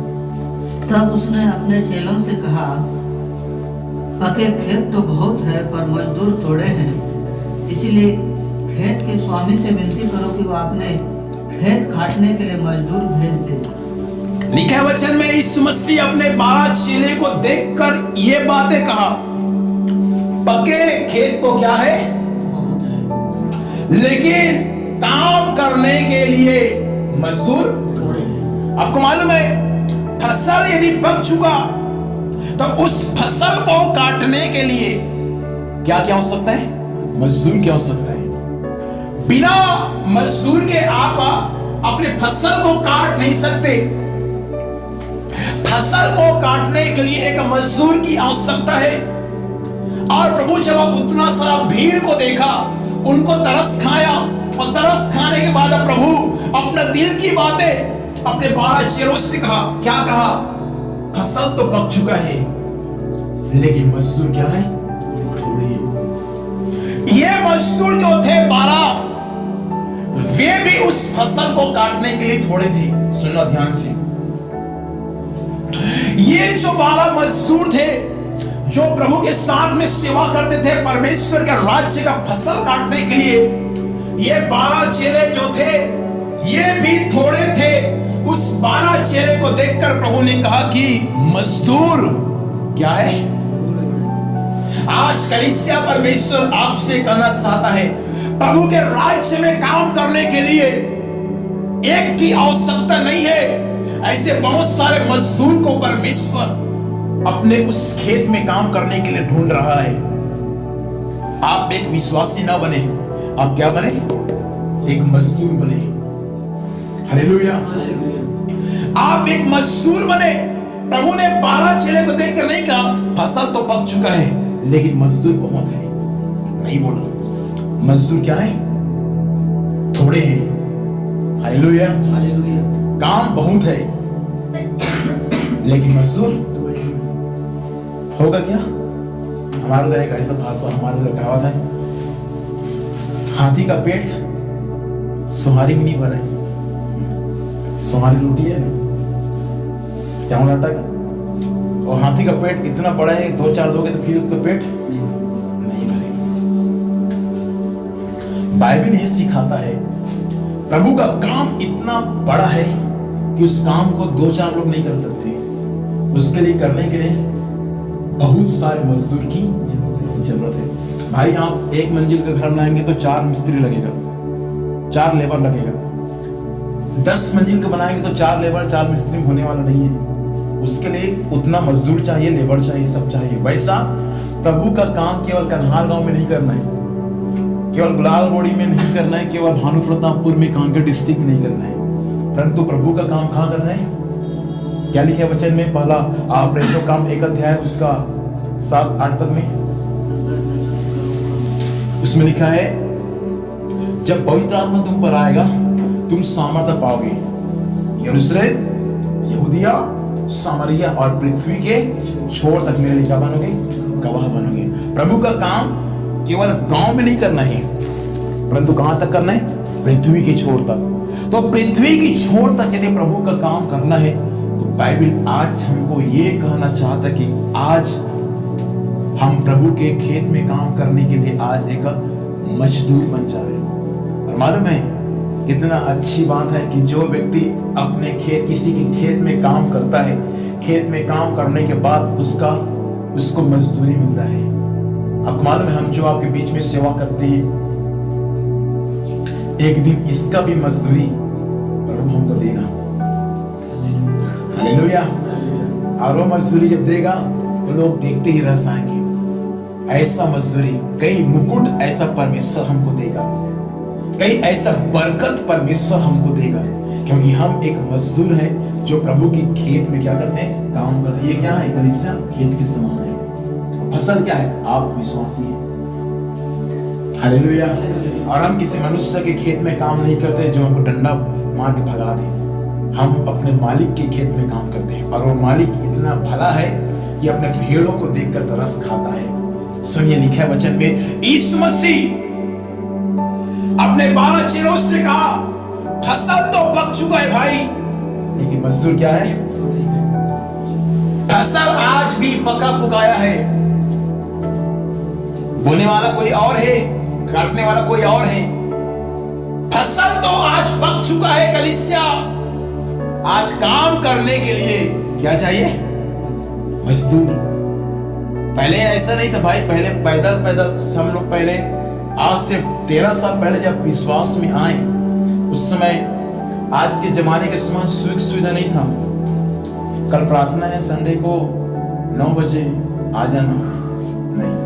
तब उसने अपने चेलों से कहा, पके खेत तो बहुत है पर मजदूर थोड़े हैं, इसीलिए खेत के स्वामी से विनती करो कि वो अपने खेत काटने के लिए मजदूर भेज दे। लिखे वचन में यीशु मसीह अपने 12 चेले को देखकर ये बातें कहा। पके खेत तो क्या है, बहुत है, लेकिन काम करने के लिए मजदूर थोड़े हैं। आपको मालूम है, फसल यदि पक चुका तो उस फसल को काटने के लिए क्या क्या हो सकता है, मजदूर क्या हो सकता है। बिना मजदूर के आप अपने फसल को काट नहीं सकते। फसल को काटने के लिए एक मजदूर की आवश्यकता है। और प्रभु जब उतना सारा भीड़ को देखा, उनको तरस खाया, और तरस खाने के बाद प्रभु अपने दिल की बातें अपने 12 चेलों से कहा। क्या कहा? फसल तो पक चुका है, लेकिन मजदूर क्या है, थोड़े। ये मजदूर जो थे 12, वे भी उस फसल को काटने के लिए थोड़े थे। सुनो ध्यान से, ये जो 12 मजदूर थे जो प्रभु के साथ में सेवा करते थे परमेश्वर के राज्य का फसल काटने के लिए, ये 12 चेले जो थे ये भी थोड़े थे। उस 12 चेले को देखकर प्रभु ने कहा कि मजदूर क्या है। आज कलीसिया परमेश्वर आपसे कहना चाहता है, प्रभु के राज्य में काम करने के लिए एक की आवश्यकता नहीं है। ऐसे बहुत सारे मजदूर को परमेश्वर अपने उस खेत में काम करने के लिए ढूंढ रहा है। आप एक विश्वासी ना बने, आप क्या बने, एक मजदूर बने। हालेलुया। आप एक मजदूर बने। प्रभु ने 12 चेले को देखकर नहीं कहा फसल तो पक चुका है लेकिन मजदूर बहुत है, नहीं बोला। मजदूर क्या है, थोड़े हैं। हालेलुया। काम बहुत है लेकिन मजदूर होगा क्या। हमारे उधर एक ऐसा भाषा, हमारे उधर कहावत है, हाथी का पेट सुहारी में नहीं भरा। सुहारी रोटी है ना, चावल आटा का, और हाथी का पेट इतना बड़ा है, 2-4 दोगे तो फिर उसका पेट नहीं भरेगा। बाइबल ये सिखाता है प्रभु का काम इतना बड़ा है कि उस काम को 2-4 लोग नहीं कर सकते। उसके लिए करने के लिए बहुत सारे मजदूर की जरूरत है। भाई आप 1 मंजिल का घर बनाएंगे तो 4 मिस्त्री लगेगा, 4 लेबर लगेगा। 10 मंजिल का बनाएंगे तो 4 लेबर 4 मिस्त्री होने वाला नहीं है। उसके लिए उतना मजदूर चाहिए, लेबर चाहिए, सब चाहिए। वैसा प्रभु का काम केवल कन्हार गांव में नहीं करना है, केवल गुलालबोड़ी में नहीं करना है, केवल भानु प्रतापपुर में, कांकेर डिस्ट्रिक्ट में नहीं करना है, परंतु प्रभु का काम कहाँ करना है। क्या लिखा है वचन में, पहला प्रेरितों काम 1 अध्याय उसका 7-8 पद में, उसमें लिखा है, जब पवित्र आत्मा तुम पर आएगा तुम सामर्थ्य पाओगे, यरूशलेम, यहूदिया, सामरिया और पृथ्वी के छोर तक मेरे लिए क्या बनोगे, गवाह बनोगे। प्रभु का काम केवल गांव में नहीं करना है, परंतु कहां तक करना है, पृथ्वी के छोर तक। तो पृथ्वी की छोर तक यदि प्रभु का काम करना है तो बाइबल आज हमको ये कहना चाहता है कि आज हम प्रभु के खेत में काम करने के लिए आज एक मजदूर बन जाए। और मालूम है कितना अच्छी बात है कि जो व्यक्ति अपने खेत, किसी के खेत में काम करता है, खेत में काम करने के बाद उसको मजदूरी मिलता है। आपको मालूम है हम जो आपके बीच में सेवा करते हैं, एक दिन इसका भी मजदूरी प्रभु हमको देगा। हालेलुया। और वो मजदूरी जब देगा तो लोग देखते ही रह जाएंगे। ऐसा मजदूरी, कई मुकुट ऐसा परमेश्वर हमको देगा, कई ऐसा बरकत परमेश्वर हमको देगा, क्योंकि हम एक मजदूर हैं जो प्रभु के खेत में क्या करते हैं, काम करते हैं। ये क्या है, कलीसिया खेत के समान है। फसल क्या है, आप विश्वासी हैं। हालेलुया। और हम किसी मनुष्य के खेत में काम नहीं करते जो हमको डंडा मार के भगा दे। हम अपने मालिक के खेत में काम करते हैं और वो मालिक इतना भला है कि अपने भेड़ों को देखकर तरस खाता है। सुनिए लिखा है वचन में, यीशु मसीह अपने 12 चेलों से कहा, फसल तो पक चुका है भाई, लेकिन मजदूर क्या है? फसल आज भी पका पुकाया है। बोने वाला कोई और है, काटने वाला कोई और है। फसल तो आज पक चुका है कलीसिया। आज काम करने के लिए क्या चाहिए? मजदूर। पहले ऐसा नहीं था भाई, पहले पैदल पैदल हम लोग, पहले आज से 13 साल पहले जब विश्वास में आए, उस समय आज के जमाने के समान सुविधा नहीं था। कल प्रार्थना है संडे को 9 बजे आ जाना, नहीं।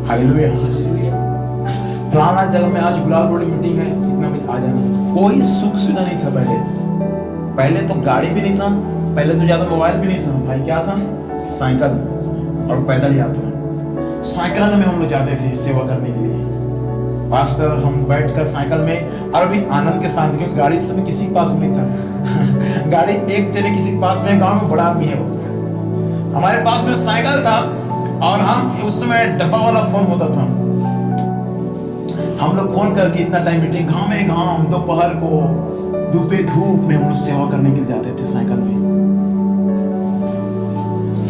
हालेलुया। फलाना जगह में आज गुलाब रोड मीटिंग है, इतना बजे आ जाना। कोई सुख सुविधा नहीं था पहले तो गाड़ी भी नहीं था, पहले तो ज्यादा मोबाइल भी नहीं था भाई। क्या था? साइकिल और पैदल यात्रा। साइकिल में हम लोग जाते थे सेवा करने के लिए। पास्टर हम बैठकर साइकिल में, और भी आनंद के साथ, क्योंकि गाड़ी समय किसी के पास नहीं था। गाड़ी एक जने किसी के पास में, गांव में बड़ा आदमी है वो। हमारे पास में साइकिल था और हम उस समय डब्बा वाला फोन होता था। हम लोग फोन करके इतना टाइम मीटिंग, घाम में घाम, दोपहर को धूपे धूप में हम लोग सेवा करने के लिए जाते थे साइकिल में।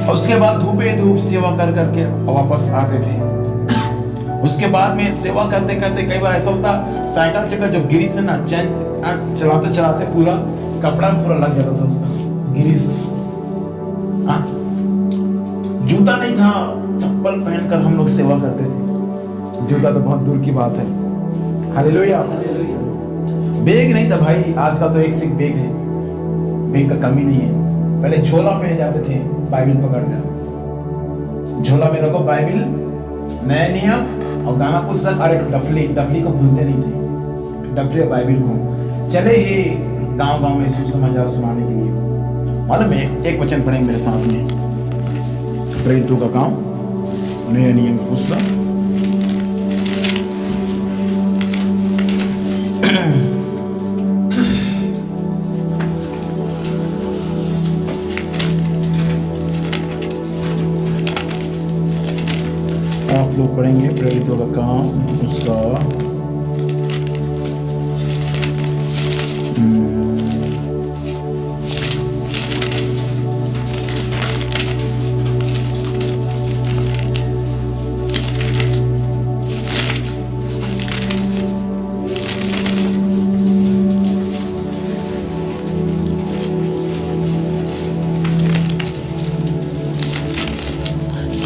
और उसके बाद धूपे धूप सेवा कर करके वापस आते थे। उसके बाद में सेवा करते करते कई बार ऐसा होता, साइकिल चक्कर जो गिरीस है ना, चैन चलाते चलाते पूरा कपड़ा पूरा लग जाता था उसका गिरीस। जूता नहीं था, चप्पल पहनकर हम लोग सेवा करते थे। जूता तो बहुत दूर की बात है। हालेलुया। बैग नहीं था भाई, आज का तो एक से एक बैग है, बैग का कमी नहीं है। पहले झोला में जाते थे बाइबल पकड़कर, झोला में रखो बाइबल, नया नियम और गाना पुस्तक, और एक डफली को भूलते नहीं थे, डफली बाइबल को। चले ही गांव गांव में सुसमाचार सुनाने के लिए। मालूम है, एक वचन पढ़ेंगे मेरे साथ में, प्रेरितों का काम, नया नियम पुस्तक। आप लोग पढ़ेंगे प्रेरितों का काम, उसका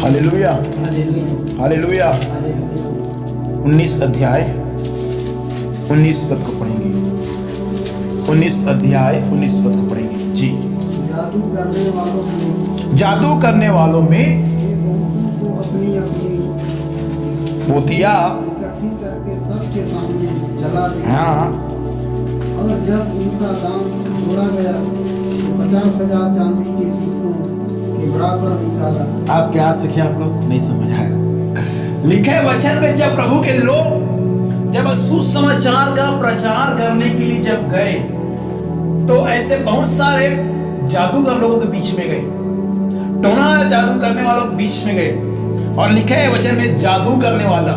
हालेलुया हालेलुया। 19 अध्याय 19 पद को पढ़ेंगे। 19 अध्याय 19 पद को पढ़ेंगे जी। जादू करने वालों में तो अपनी पोतिया इकट्ठी करके सबके सामने जला दे। हाँ। और जब उनका दाम जोड़ा गया तो 50,000 चांदी के सिक्कों के बराबर निकाला। आप क्या सीखे? आप लोग नहीं समझ आया। लिखे वचन में, जब प्रभु के लोग जब सुसमाचार का प्रचार करने के लिए जब गए, तो ऐसे बहुत सारे जादूगर लोगों के बीच में गए, टोना जादू करने वालों के बीच में गए। और लिखे है वचन में, जादू करने वाला,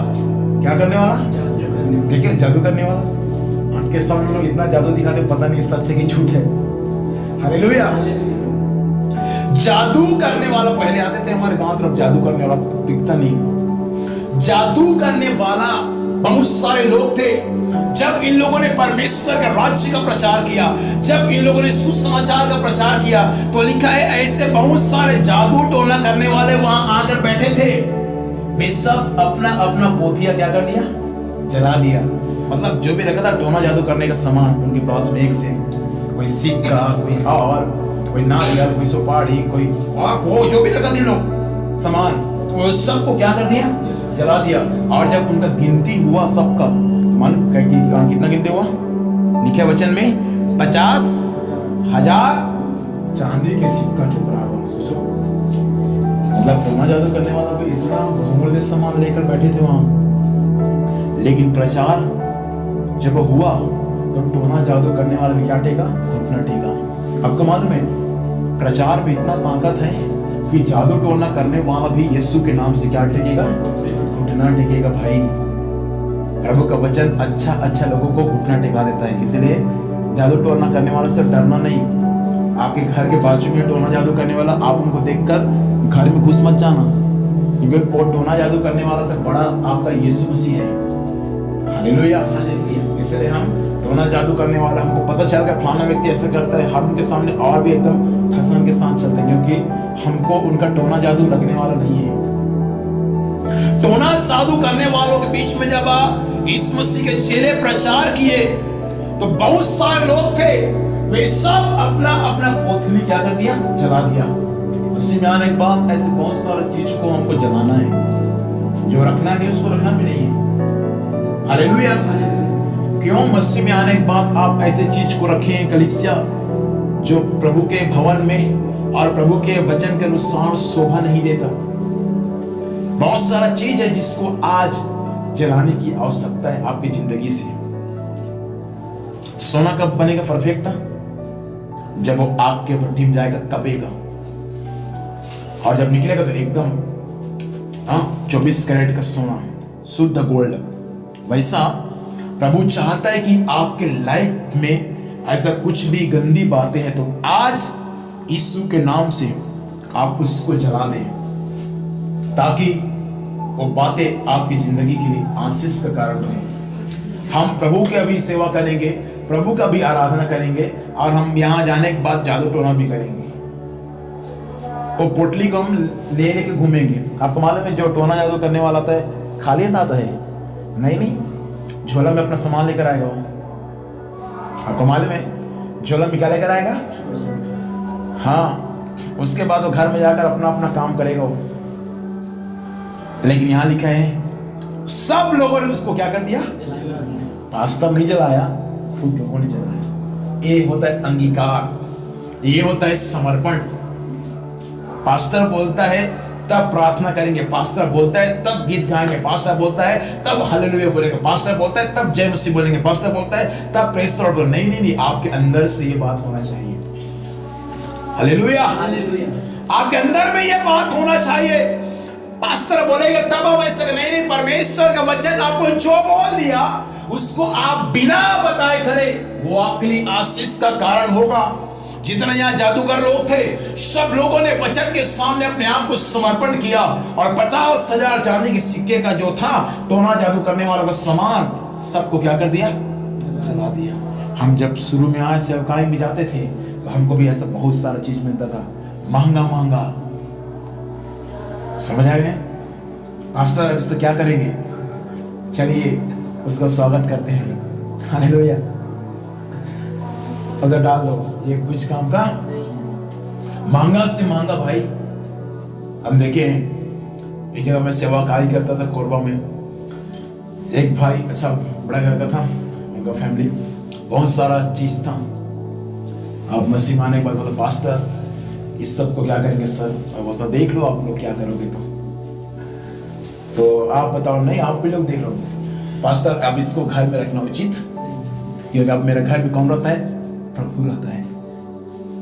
क्या करने वाला? देखिए, जादू करने वाला। आपके सामने लोग इतना जादू दिखाते, पता नहीं सच है कि झूठ है। हालेलुया। जादू करने वाला पहले आते थे हमारे गांव तरफ, जादू करने वाला दिखता नहीं। जादू करने वाला बहुत सारे लोग थे। जब इन लोगों ने परमेश्वर के राज्य का प्रचार किया, जब इन लोगों ने सुसमाचार का प्रचार किया, तो लिखा है ऐसे बहुत सारे जादू टोना करने वाले वहां आकर बैठे थे। वे सब अपना अपना पोथिया क्या कर दिया? जला दिया। मतलब जो भी रखा था टोना जादू करने का सामान उनके पास में, एक से कोई सिक्का, कोई और, कोई नारियल, कोई सुपारी, कोई और वो जो भी रखा था लोग सामान, वो सबको क्या कर दिया? जला दिया। और जब उनका गिनती हुआ सबका, तो मालूम कितना गिनती हुआ? लिखे वचन में 50,000 चांदी के सिक्का के बराबर। सोचो, मतलब टोना जादू करने वाला भी इतना बहुमूल्य सामान लेकर बैठे थे वहां। लेकिन प्रचार जब हुआ तो टोना जादू करने वाला भी क्या टेका? घुटना टेका। आपको मालूम है प्रचार में इतना ताकत है कि जादू टोना करने वाला भी यीशु के नाम से क्या टेकेगा? घुटना टेकेगा। भाई प्रभु का वचन अच्छा लोगों को घुटना टेका देता है। इसलिए जादू टोना करने वालों से डरना नहीं। आपके घर के बाजू में टोना जादू करने वाला, आप उनको देखकर घर में घुस मत जाना, क्योंकि वो टोना जादू करने वाला से बड़ा आपका यीशु मसीह है। हालेलुया। इसलिए हम टोना जादू करने वाला, हमको पता चल गया फलाना व्यक्ति ऐसा करता है, हम उनके सामने और भी एकदम ठसन के साथ चलते हैं, क्योंकि हमको उनका टोना जादू लगने वाला नहीं है। टोना जादू करने वालों के बीच में जब यीशु मसीह के चेले प्रचार किए तो बहुत सारे लोग थे, वे सब अपना अपना पोथली क्या कर दिया? जला दिया। मसीह में आने के बाद ऐसे बहुत सारे चीज को हमको जलाना है, जो रखना नहीं उसको रखना भी नहीं है। हालेलुया। क्यों? मसीह में आने के बाद आप ऐसे चीज को रखें कलीसिया जो प्रभु के भवन में और प्रभु के वचन के अनुसार शोभा नहीं देता। बहुत सारा चीज है जिसको आज जलाने की आवश्यकता है आपकी जिंदगी से। सोना कब बनेगा परफेक्ट? जब वो आग के भट्टी में जाएगा तपेगा, और जब निकलेगा तो एकदम 24 कैरेट का सोना, शुद्ध गोल्ड। वैसा प्रभु चाहता है कि आपके लाइफ में ऐसा कुछ भी गंदी बातें हैं तो आज यीशु के नाम से आप उसको जला दें, ताकि वो बातें आपकी जिंदगी के लिए आशीष का कारण रहे। हम प्रभु की अभी सेवा करेंगे, प्रभु का भी आराधना करेंगे, और हम यहाँ जाने के बाद जादू टोना भी करेंगे। वो पोटली को हम ले लेके घूमेंगे। आपको मालूम है जो टोना जादू करने वाला आता है खाली आता है? नहीं, झोला में अपना सामान लेकर आएगा वो। आपको मालूम है झोला में क्या लेकर आएगा? हाँ, उसके बाद वो घर में जाकर अपना अपना काम करेगा वो। लेकिन यहाँ लिखा है सब लोगों ने उसको क्या कर दिया? पास्टर नहीं जलाया, खुद लोगों ने जलाया। ये होता है अंगीकार, ये होता है समर्पण। पास्टर बोलता है तब प्रार्थना करेंगे, पास्टर बोलता है तब गीत गाएंगे, पास्टर बोलता है तब हालेलुया बोलेंगे, पास्टर बोलता है तब जय मसीह बोलेंगे, पास्टर बोलता है तब प्रेज द लॉर्ड। नहीं, आपके अंदर से ये बात होना चाहिए। हालेलुया। आपके अंदर में ये बात होना चाहिए। पास्टर बोलेंगे तब हम ऐसा नहीं, परमेश्वर का वचन आपको जो बोल दिया उसको आप बिना बताए करें, वो आपके लिए आशीष का कारण होगा। जितने यहाँ जादूगर लोग थे, सब लोगों ने वचन के सामने अपने आप को समर्पण किया, और 50,000 चांदी के सिक्के का जो था टोना जादू करने वालों का सामान सबको क्या कर दिया? जला दिया। हम जब शुरू में आए सेवकाई में जाते थे तो हमको भी ऐसा बहुत सारा चीज मिलता था, महंगा महंगा। समझ आ गए? पास्टर अब इससे क्या करेंगे? चलिए उसका स्वागत करते हैं। हालेलुया। उधर डाल दो, ये कुछ काम का महंगा से महंगा भाई। हम देखे एक जगह मैं सेवाकारी करता था कोरबा में, एक भाई अच्छा बड़ा घर का था, उनका फैमिली बहुत सारा चीज था। अब मसीह आने के बाद बोला पास्टर इस सब को क्या करेंगे सर? मैं बोलता देख लो आप लोग क्या करोगे तो आप बताओ। नहीं, आप भी लोग देख लो। पास्टर अब इसको घर में रखना उचित, क्योंकि अब मेरे घर में कौन रहता है? प्रभु रहता है।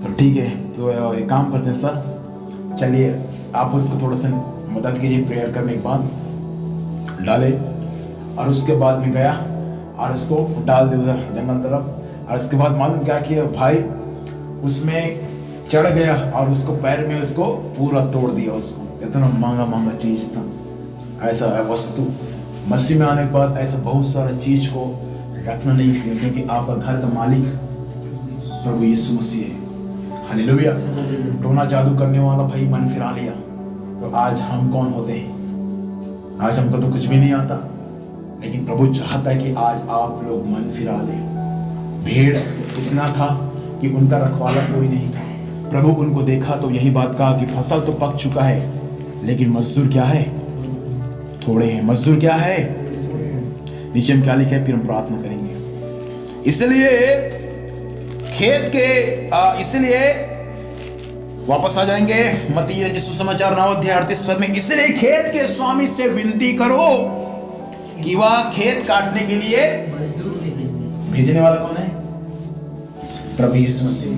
तो ठीक है, तो एक काम करते हैं सर, चलिए आप उसको थोड़ा सा मदद कीजिए, प्रेयर करने के बाद डाले। और उसके बाद में गया और उसको डाल दे उधर जंगल तरफ। और उसके बाद मालूम क्या किया भाई, उसमें चढ़ गया और उसको पैर में उसको पूरा तोड़ दिया। उसको इतना महंगा महंगा चीज था, ऐसा वस्तु। मसीह में आने के बाद ऐसा बहुत सारा चीज को रखना नहीं चाहिए, क्योंकि आपका घर का मालिक प्रभु यीशु मसीह है। हालेलुया। टोना जादू करने वाला भाई मन फिरा लिया, तो आज हम कौन होते हैं? आज हमको तो कुछ भी नहीं आता, लेकिन प्रभु चाहता है कि आज आप लोग मन फिरा लें। भेड़ इतना था कि उनका रखवाला कोई नहीं था। प्रभु उनको देखा तो यही बात कहा कि फसल तो पक चुका है, लेकिन मजदूर क्या है? थोड़े हैं। मजदूर क्या है? नीचे में क्या लिखा है? फिर हम प्रार्थना करेंगे। इसलिए खेत के इसलिए वापस आ जाएंगे मत्ती यीशु समाचार 9 अध्याय 38 पद में, इसलिए खेत के स्वामी से विनती करो कि वह खेत काटने के लिए भेजने वाला कौन है? प्रभु यीशु मसीह।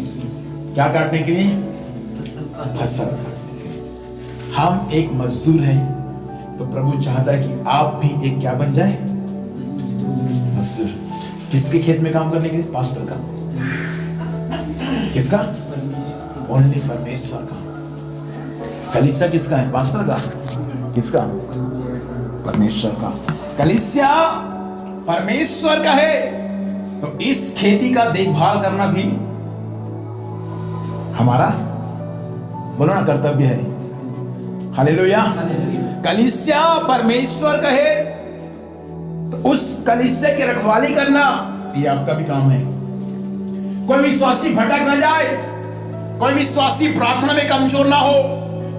क्या काटने के लिए? फसल काटने के लिए। हम एक मजदूर हैं, तो प्रभु चाहता है कि आप भी एक क्या बन जाए? मजदूर। किसके खेत में काम करने के लिए? पास्टर का। किसका? ओनली परमेश्वर का। कलीसिया किसका है? पास्टर का। किसका? परमेश्वर का। कलीसिया परमेश्वर का है, तो इस खेती का देखभाल करना भी हमारा, बोलो ना, कर्तव्य है। हालेलुया। कलीसिया परमेश्वर का है, तो उस कलीसिया की रखवाली करना ये आपका भी काम है। कोई विश्वासी भटक ना जाए, कोई विश्वासी प्रार्थना में कमजोर ना हो,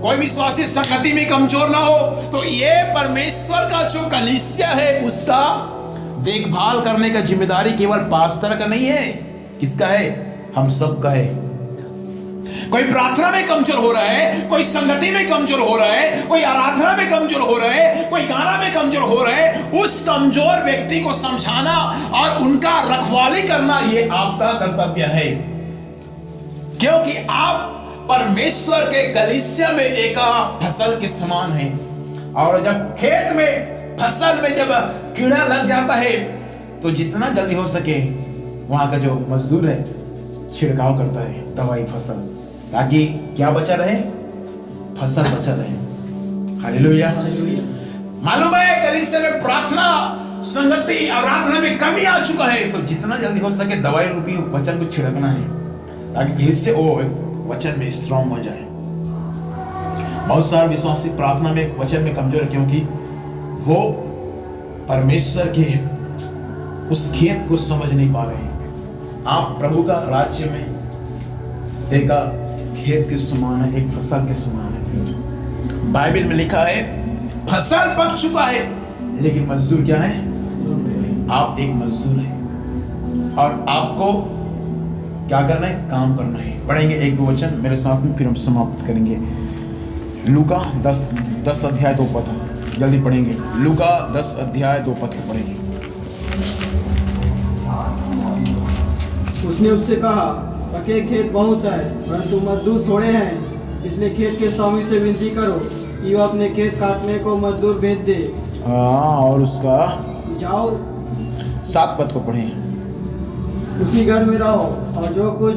कोई विश्वासी संगति में कमजोर ना हो, तो ये परमेश्वर का जो कलीसिया है उसका देखभाल करने का जिम्मेदारी केवल पास्टर का नहीं है। किसका है? हम सब का है। कोई प्रार्थना में कमजोर हो रहा है, कोई संगति में कमजोर हो रहा है, कोई आराधना में कमजोर हो रहा है, कोई गाना में कमजोर हो रहा है, उस कमजोर व्यक्ति को समझाना और उनका रखवाली करना ये आपका कर्तव्य है, क्योंकि आप परमेश्वर के कलीसिया में एक फसल के समान है। और जब खेत में, फसल में जब कीड़ा लग जाता है, तो जितना जल्दी हो सके वहां का जो मजदूर है छिड़काव करता है दवाई फसल, ताकि क्या बचा रहे? फसल बचा रहे। हालेलुया। मालूम है कलीसिया में प्रार्थना, संगति, आराधना में कमी आ चुका है, तो जितना जल्दी हो सके दवाई रूपी वचन को छिड़कना है, ताकि फिर से वो वचन में स्ट्रांग हो जाए। बहुत सारे विश्वासी प्रार्थना में, वचन में कमजोर है, क्योंकि वो परमेश्वर के उस खेत को समझ नहीं पा रहे हैं। आप प्रभु का राज्य में एक खेत के समान है, एक फसल के समान है। बाइबल में लिखा है फसल पक चुका है, लेकिन मजदूर क्या है? आप एक मजदूर हैं, और आपको क्या करना है? काम करना है। पढ़ेंगे एक दो वचन मेरे साथ में, फिर हम समाप्त करेंगे। लूका 10 अध्याय 2 पद, जल्दी पढ़ेंगे। लूका 10 अध्याय 2 पद को पढ़ेंगे। उसने उससे कहा, पके खेत बहुत है, परंतु मजदूर थोड़े हैं, इसलिए खेत के स्वामी से विनती करो कि वह अपने खेत काटने को मजदूर भेज दे। और उसका जाओ। 7 पद को पढ़ें। उसी घर में रहो और जो कुछ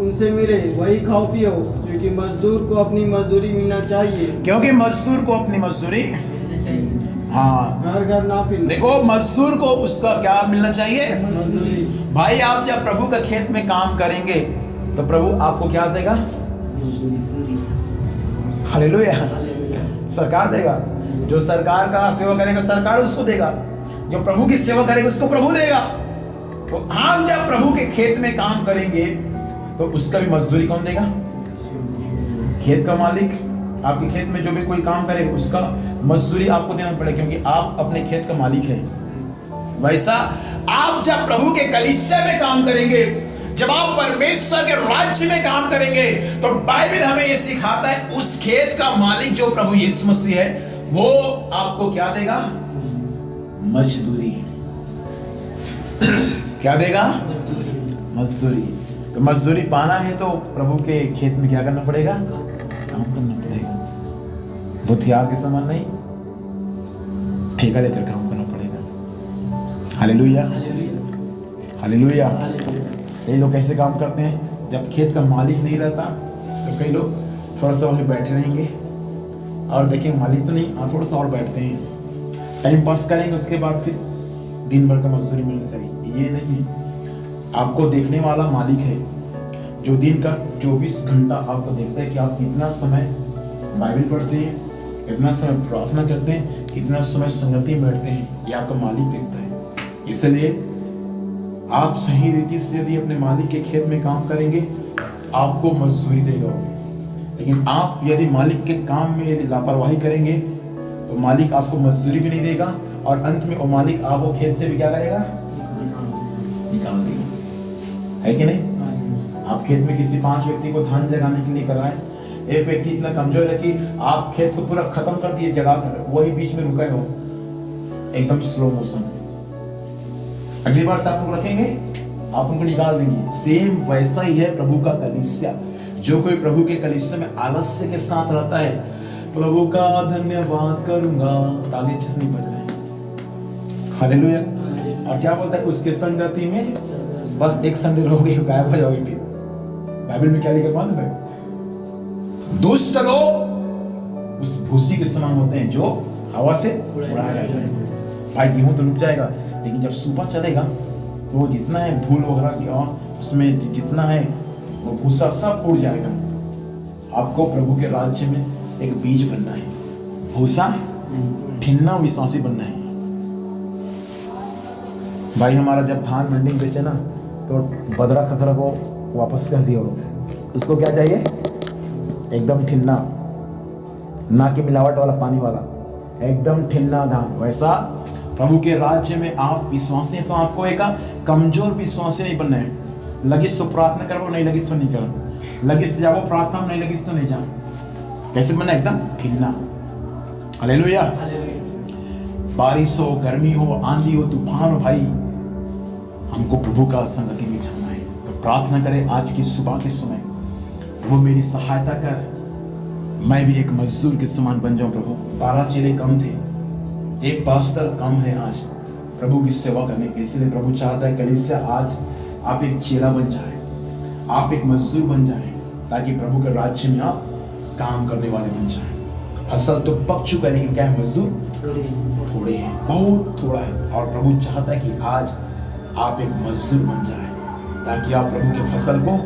उनसे मिले वही खाओ पियो, क्योंकि मजदूर को अपनी मजदूरी मिलना चाहिए। क्योंकि मजदूर को अपनी मजदूरी, हाँ, घर घर ना फिर। देखो, देखो मजदूर को उसका क्या मिलना चाहिए? मजदूरी। भाई आप जब प्रभु का खेत में काम करेंगे तो प्रभु आपको क्या देगा? हालेलुया। सरकार देगा। जो सरकार का सेवा करेगा सरकार उसको देगा, जो प्रभु की सेवा करेगा उसको प्रभु देगा। तो हम जब प्रभु के खेत में काम करेंगे तो उसका भी मजदूरी कौन देगा? खेत का मालिक। आपके खेत में जो भी कोई काम करेगा उसका मजदूरी आपको देना पड़ेगा, क्योंकि आप अपने खेत का मालिक है। वैसा आप जब प्रभु के कलीसिया में काम करेंगे, जब आप परमेश्वर के राज्य में काम करेंगे, तो बाइबल हमें यह सिखाता है उस खेत का मालिक जो प्रभु यीशु मसीह है, वो आपको क्या देगा? मजदूरी। क्या देगा? मजदूरी। तो मजदूरी पाना है तो प्रभु के खेत में क्या करना पड़ेगा? काम करना पड़ेगा। बुधियार के समान नहीं, ठेका लेकर काम करना पड़ेगा। Hallelujah, hallelujah. कई लोग कैसे काम करते हैं, जब खेत का मालिक नहीं रहता तो कई लोग थोड़ा सा वहीं बैठे रहेंगे और देखेंगे मालिक तो नहीं, थोड़ा सा और बैठते हैं, टाइम पास करेंगे, उसके बाद फिर दिन भर का मजदूरी मिलना चाहिए। ये नहीं है। आपको देखने वाला मालिक है जो दिन का 24 घंटा आपको देखता है कि आप कितना समय बाइबल पढ़ते हैं, कितना समय प्रार्थना करते हैं, कितना समय संगति में बैठते हैं। ये आपका मालिक देखता है। इसलिए आप सही रीति से यदि अपने मालिक के खेत में काम करेंगे आपको मजदूरी देगा। लेकिन आप यदि मालिक के काम में यदि लापरवाही करेंगे तो मालिक आपको मजदूरी भी नहीं देगा, और अंत में वो मालिक आपको खेत से भी क्या करेगा? निकाल देगा। है कि नहीं? आप खेत में किसी 5 व्यक्ति को धान जगाने के लिए कराएं, एक व्यक्ति इतना कमजोर है कि आप खेत को पूरा खत्म कर दिए जगा कर, वही बीच में रुका हो, एकदम स्लो मोशन, अगली बार से आप उनको रखेंगे, आप उनको निकाल देंगे। सेम वैसा ही है प्रभु का कलीसिया। जो कोई प्रभु के कलीसिया में आलस्य के साथ रहता है, प्रभु का धन्यवाद करूंगा, ताली अच्छे से नहीं बज रहे हैं, हालेलुया। और क्या बोलता है, उसके संगति में बस एक संडे रहोगे गायब हो जाओगे। फिर बाइबल में क्या लिखा मालूम है, दुष्ट लोग उस भूसी के समान होते हैं जो हवा से उड़ाया जाता है। भाई गेहूं तो रुक जाएगा, लेकिन जब सूपा चलेगा तो जितना है धूल वगैरह क्या उसमें जितना है वो भूसा सब उड़ जाएगा। आपको प्रभु के राज्य में एक बीज बनना है, भूसा ठिन्ना विश्वासी बनना है। भाई हमारा जब धान मंडी में बेचे ना, तो बदरा खखरा को वापस कर दिया लोग। उसको क्या चाहिए, एकदम ठिन्ना, ना कि मिलावट वाला पानी वाला, एकदम ठिन्ना धान। वैसा प्रभु के राज्य में आप विश्वासी हैं तो आपको एक कमजोर विश्वासी नहीं बनना है। लगिस तो प्रार्थना करो, नहीं लगिस तो नहीं करो, लगिस जाओ प्रार्थना में, नहीं लगिस तो नहीं जाओ। कैसे बनना, एकदम ठिन्ना। हालेलुया। बारिश हो, गर्मी हो, आंधी हो, तूफान हो, भाई हमको प्रभु का संगति में जाना है। तो प्रार्थना करें आज की सुबह के समय, प्रभु मेरी सहायता कर, मैं भी एक मजदूर के समान बन जाऊं। प्रभु 12 चेले कम थे, एक पास्टर कम है आज प्रभु की सेवा करने के, इसलिए प्रभु चाहता है कलीसिया आज आप एक चेला बन जाए, आप एक मजदूर बन जाए, ताकि प्रभु के राज्य में आप काम करने वाले बन जाए। फसल तो पक चुका है, लेकिन क्या है, मजदूर थोड़े हैं, बहुत थोड़ा है। और प्रभु चाहता है कि आज आप एक मजदूर बन जाए, ताकि आप प्रभु के फसल को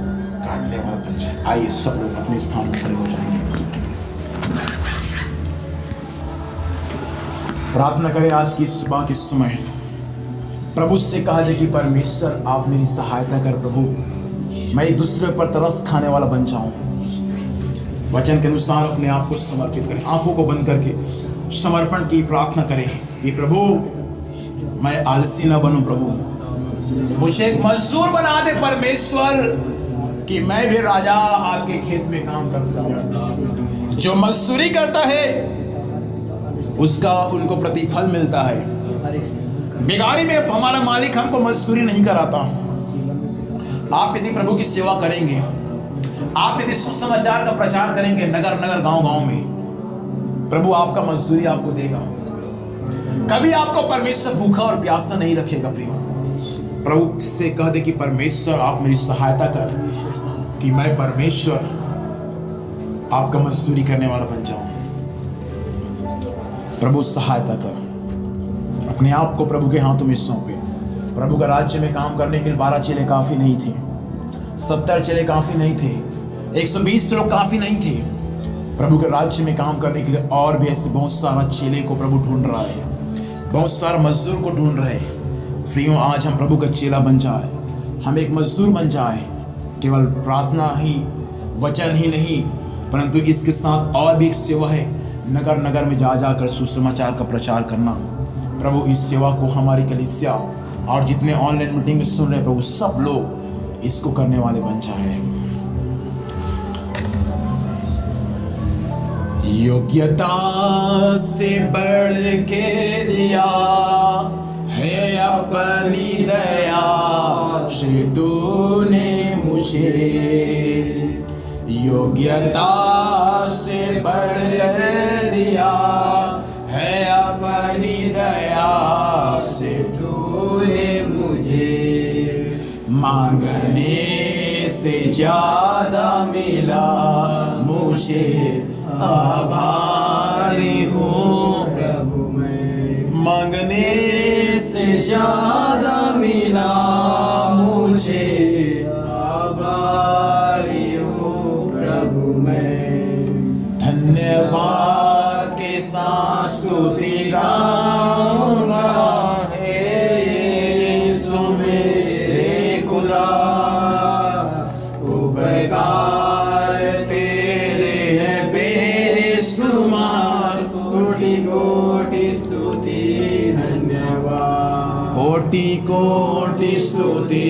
काटने वाला बन जाए। आइए सब लोग अपने स्थान पर खड़े हो जाएंगे, प्रार्थना करें आज की सुबह के समय। प्रभु से कहा जाए कि परमेश्वर आप मेरी सहायता कर, प्रभु मैं एक दूसरे पर तरस खाने वाला बन जाऊं। वचन के अनुसार अपने आप को समर्पित करें, आंखों को बंद करके समर्पण की प्रार्थना करें कि प्रभु मैं आलसी ना बनूं, प्रभु मुझे एक मजदूर बना दे परमेश्वर, कि मैं भी राजा आपके खेत में काम कर सकूं। जो मजदूरी करता है उसका उनको प्रतिफल मिलता है। बेगारी में हमारा मालिक हमको मजदूरी नहीं कराता। आप यदि प्रभु की सेवा करेंगे, आप यदि सुसमाचार का प्रचार करेंगे नगर नगर गांव गांव में, प्रभु आपका मजदूरी आपको देगा। कभी आपको परमेश्वर भूखा और प्यासा नहीं रखेगा। प्रियो, प्रभु से कह दे कि परमेश्वर आप मेरी सहायता कर, कि मैं परमेश्वर आपका मजदूरी करने वाला बन जाऊं। प्रभु सहायता कर, अपने आप को प्रभु के हाथों में सौंपे। प्रभु का राज्य में काम करने के लिए 12 चेले काफी नहीं थे, 70 चेले काफी नहीं थे, 120 लोग काफी नहीं थे। प्रभु के राज्य में काम करने के लिए और भी ऐसे बहुत सारा चेले को प्रभु ढूंढ रहा है, बहुत सारा मजदूर को ढूंढ रहे हैं। फ्रीओं आज हम प्रभु का चेला बन जाए, हम एक मजदूर बन जाए। केवल प्रार्थना ही, वचन ही नहीं, परंतु इसके साथ और भी एक सेवा है, नगर नगर में जा जाकर सुसमाचार का प्रचार करना। प्रभु इस सेवा को हमारी कलीसिया और जितने ऑनलाइन मीटिंग में सुन रहे हैं, प्रभु सब लोग इसको करने वाले बन जाए। योग्यता से बढ़ के दिया है अपनी दया से तूने मुझे, योग्यता से बढ़ कर दिया है अपनी दया से तूने मुझे, मांगने से ज्यादा मिला मुझे, आभारी हूँ प्रभु मैं। मांगने से ज्यादा मिला मुझे, आभारी हूँ प्रभु मैं। धन्यवाद के साथ स्तुति गाऊंगा, हे यीशु मेरे खुदा, उपकार तेरे है बेशुमार, कोटि कोटि स्तुति धन्यवाद, कोटि कोटि स्तुति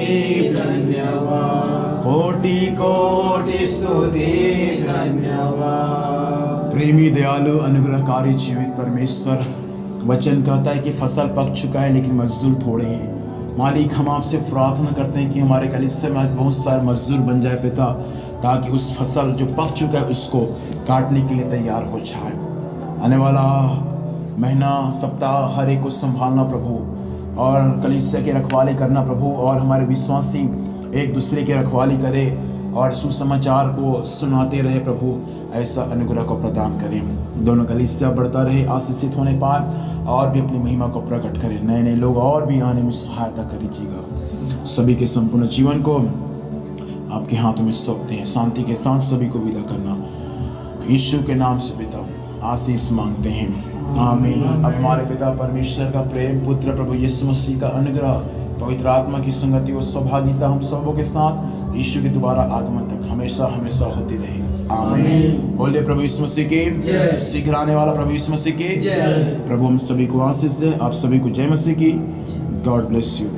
धन्यवाद, कोटि कोटि स्तुति धन्यवाद। प्रेमी दयालु अनुग्रहकारी जीवित परमेश्वर, वचन कहता है कि फसल पक चुका है लेकिन मजदूर थोड़े हैं। मालिक हम आपसे प्रार्थना करते हैं कि हमारे कलीसिया में आज बहुत सारे मजदूर बन जाए पिता, ताकि उस फसल जो पक चुका है उसको काटने के लिए तैयार हो जाए। आने वाला महीना सप्ताह हर एक को संभालना प्रभु, और कलीसिया की रखवाली करना प्रभु, और हमारे विश्वासी एक दूसरे की रखवाली करे और सुसमाचार को सुनाते रहे प्रभु, ऐसा अनुग्रह को प्रदान करें। दोनों कलीसिया बढ़ता रहे, आशीषित होने पाए और भी अपनी महिमा को प्रकट करें। नए नए लोग और भी आने में सहायता करिएगा। सभी के संपूर्ण जीवन को आपके हाथों में सौंपते हैं। शांति के साथ सभी को विदा करना यीशु के नाम से पिता आशीष मांगते हैं, आमीन। अब हमारे पिता परमेश्वर का प्रेम, पुत्र प्रभु यीशु मसीह का अनुग्रह, पवित्र आत्मा की संगति और सौभाग्यता हम सबों के साथ यीशु के दोबारा आगमन तक हमेशा हमेशा होती रहेगी, आमीन। बोलिए प्रभु यीशु मसीह की, शीघ्र आने वाला प्रभु यीशु मसीह की। प्रभु हम सभी को आशीष दे। आप सभी को जय मसीह की। God bless you.